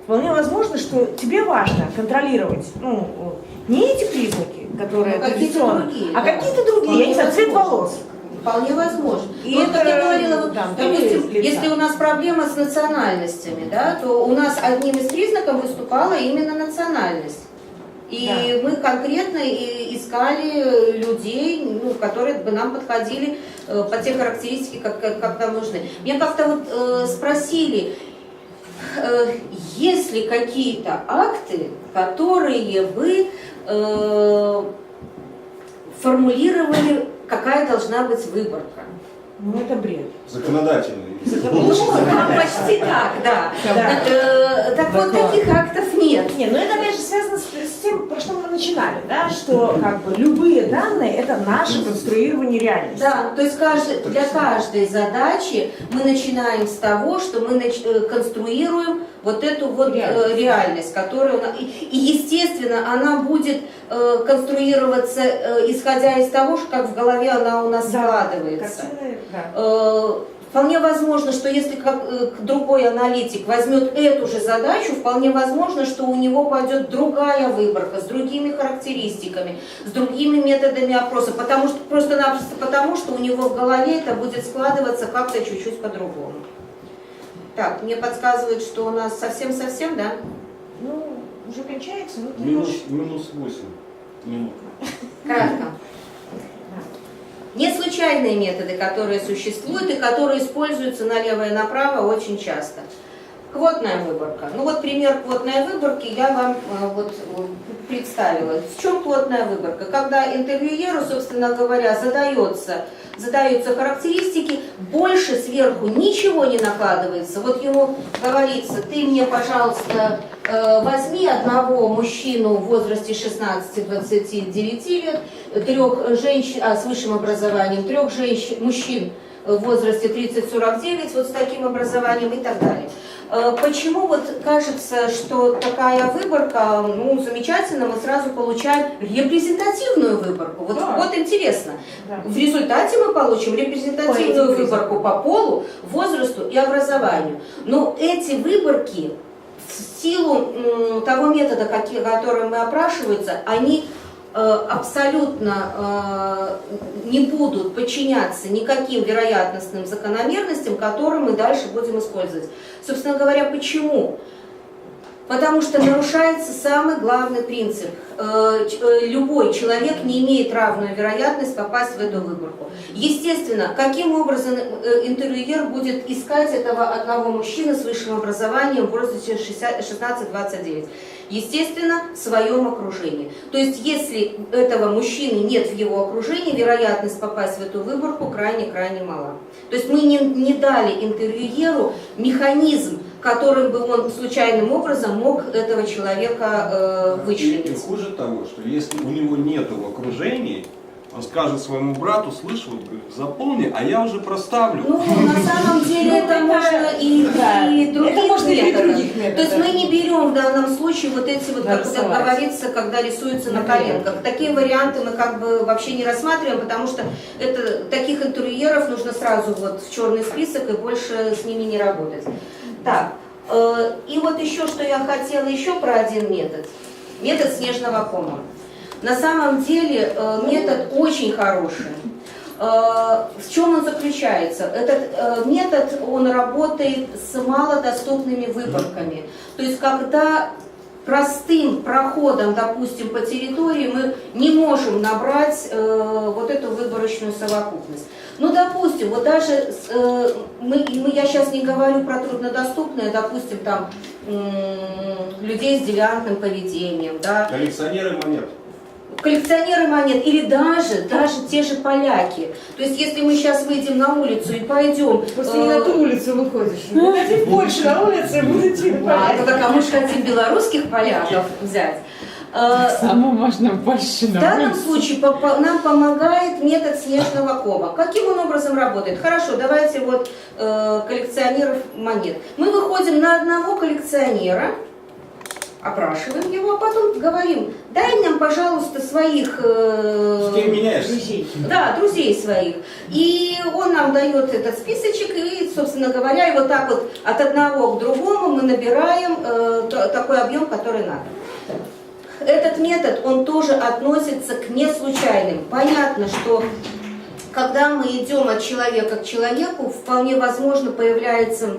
Вполне возможно, что тебе важно контролировать, ну, не эти признаки, которые традиционно, а какие-то другие, я не знаю, цвет волос. Вполне возможно. И вот это, как я говорила, вот, да, допустим, такое лица. если у нас проблема с национальностями, да, то у нас одним из признаков выступала именно национальность. И мы конкретно искали людей, ну, которые бы нам подходили по те характеристики, как нам нужны. Меня как-то вот спросили, есть ли какие-то акты, которые бы формулировали, какая должна быть выборка. Ну, это бред. Законодательный. Ну, почти так, да. Так вот, таких актов нет. Не, ну это опять же связано с тем, про что мы начинали, да, что как бы любые данные это наше конструирование реальности. Да, то есть для каждой задачи мы начинаем с того, что мы конструируем вот эту вот реальность, которая у нас... И естественно, она будет конструироваться, исходя из того, как в голове она у нас складывается. Картины, да. Вполне возможно, что если другой аналитик возьмет эту же задачу, вполне возможно, что у него пойдет другая выборка с другими характеристиками, с другими методами опроса, просто-напросто потому, что у него в голове это будет складываться как-то чуть-чуть по-другому. Так, мне подсказывают, что у нас совсем-совсем, да? Ну, уже кончается, ну ты Минус можешь... 8 минут. Кратко. Не случайные методы, которые существуют и которые используются налево и направо очень часто. Квотная выборка. Ну вот пример квотной выборки я вам представила. В чем квотная выборка? Когда интервьюеру, собственно говоря, задаются характеристики, больше сверху ничего не накладывается. Вот ему говорится: ты мне, пожалуйста, возьми одного мужчину в возрасте 16-29 лет, 3 женщин с высшим образованием, 3 мужчин в возрасте 30-49 вот с таким образованием и так далее. Почему вот кажется, что такая выборка, ну, замечательно, мы сразу получаем репрезентативную выборку. Вот, Да. вот интересно. Да. В результате мы получим репрезентативную Ой, выборку по полу, возрасту и образованию. Но эти выборки в силу того метода, который мы опрашиваются, они абсолютно не будут подчиняться никаким вероятностным закономерностям, которые мы дальше будем использовать. Собственно говоря, почему? Потому что нарушается самый главный принцип. Любой человек не имеет равную вероятность попасть в эту выборку. Естественно, каким образом интервьюер будет искать этого одного мужчины с высшим образованием в возрасте 16-29? Естественно, в своем окружении. То есть, если этого мужчины нет в его окружении, вероятность попасть в эту выборку крайне-крайне мала. То есть, мы не дали интервьюеру механизм, которым бы он случайным образом мог этого человека И вычленить. хуже того, что если у него нету в окружении, он скажет своему брату: слышь, вот, говорит, заполни, а я уже проставлю. Ну, на самом деле это можно и других это можно и при методах. других методах. То есть мы не берем в данном случае вот эти вот, как Нарисовать. говорится, когда рисуются на коленках. Такие варианты мы как бы вообще не рассматриваем, потому что это, таких интервьюеров нужно сразу вот в черный список и больше с ними не работать. Так, и вот еще, что я хотела еще про один метод. Метод снежного кома. На самом деле метод очень хороший. В чем он заключается? Этот метод, он работает с малодоступными выборками. То есть, когда простым проходом, допустим, по территории мы не можем набрать вот эту выборочную совокупность. Ну, допустим, вот даже, я сейчас не говорю про труднодоступные, допустим, там, людей с девиантным поведением, да. Коллекционеры монет. Коллекционеры монет или даже те же поляки. То есть, если мы сейчас выйдем на улицу и пойдем... Просто не на ту улицу выходишь. Мы хотим больше на улице, будете Ну так, а мы же хотим белорусских поляков взять. Самым важным больше. В данном случае нам помогает метод снежного кома. Каким он образом работает? Хорошо, давайте вот коллекционеров монет. Мы выходим на одного коллекционера, опрашиваем его, а потом говорим: дай нам, пожалуйста, своих... С кем меняешься? Да, друзей своих. И он нам дает этот списочек, и, собственно говоря, и вот так вот от одного к другому мы набираем такой объем, который надо. Этот метод, он тоже относится к неслучайным. Понятно, что когда мы идем от человека к человеку, вполне возможно появляется,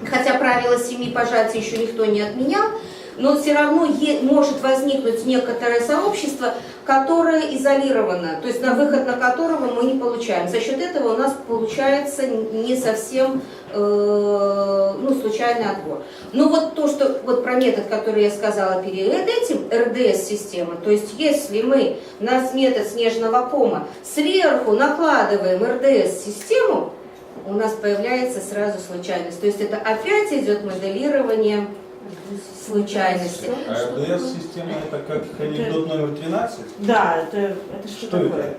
хотя правило 7 пожатий еще никто не отменял, но все равно может возникнуть некоторое сообщество, которое изолировано, то есть на выход на которого мы не получаем. За счет этого у нас получается не совсем случайный отбор. Но вот то, что вот про метод, который я сказала перед этим, РДС-система, то есть если мы на метод снежного кома сверху накладываем РДС-систему, у нас появляется сразу случайность. То есть это опять идет моделирование случайности. А РДС-система — это как анекдот номер 13? Да, это что такое?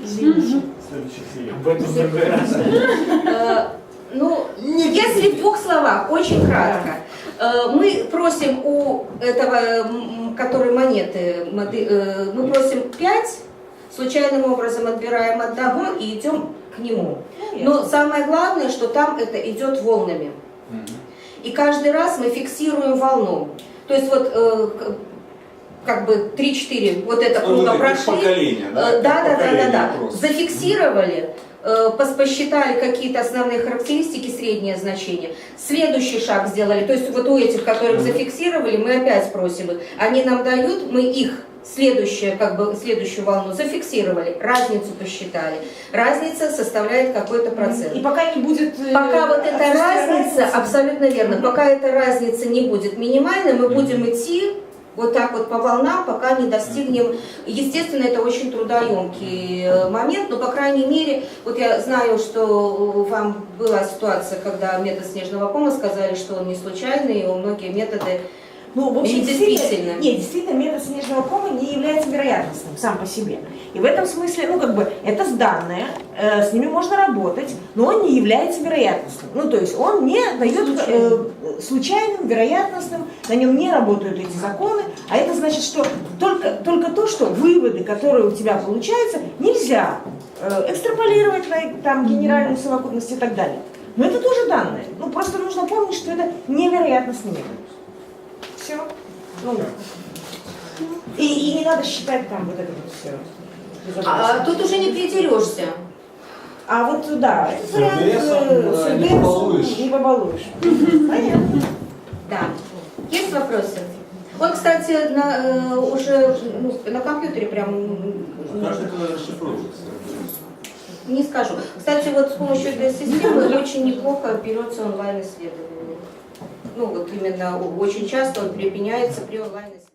Извините. Следующих серий. Об этом в другой раз. Если в 2 словах, очень кратко. Мы просим у этого, который монеты, мы просим 5, случайным образом отбираем одного и идем к нему. Но самое главное, что там это идет волнами. И каждый раз мы фиксируем волну. То есть вот как бы 3-4 вот это круга прошли. Да. Зафиксировали, посчитали какие-то основные характеристики, среднее значение. Следующий шаг сделали. То есть вот у этих, которых зафиксировали, мы опять просим их. Они нам дают, мы их следующую волну зафиксировали, разницу посчитали. Разница составляет какой-то процент. И пока не будет... Пока вот эта разница, абсолютно верно, пока эта разница не будет минимальной, мы будем идти вот так вот по волнам, пока не достигнем. Естественно, это очень трудоемкий момент, но, по крайней мере, вот я знаю, что вам была ситуация, когда метод снежного кома сказали, что он не случайный, и многие методы Ну, в общем, действительно. Нет, действительно, метод снежного кома не является вероятностным сам по себе. И в этом смысле, ну, как бы, это данные, с ними можно работать, но он не является вероятностным. Ну, то есть он не дает случайным, вероятностным, на нем не работают эти законы, а это значит, что только то, что выводы, которые у тебя получаются, нельзя экстраполировать на там, генеральную совокупность и так далее. Но это тоже данные. Ну, просто нужно помнить, что это невероятностный метод. Все. Ну, и не надо считать там вот это вот все. Тут уже не придерешься. А вот да, С РДСом не побалуешь. Не побалуешь. Понятно. Да. Есть вопросы? Он, кстати, уже на компьютере прям... Как это расшифровывается? Не скажу. Кстати, вот с помощью этой системы очень неплохо берется онлайн-исследование. Ну вот именно очень часто он применяется при онлайн-исследовании.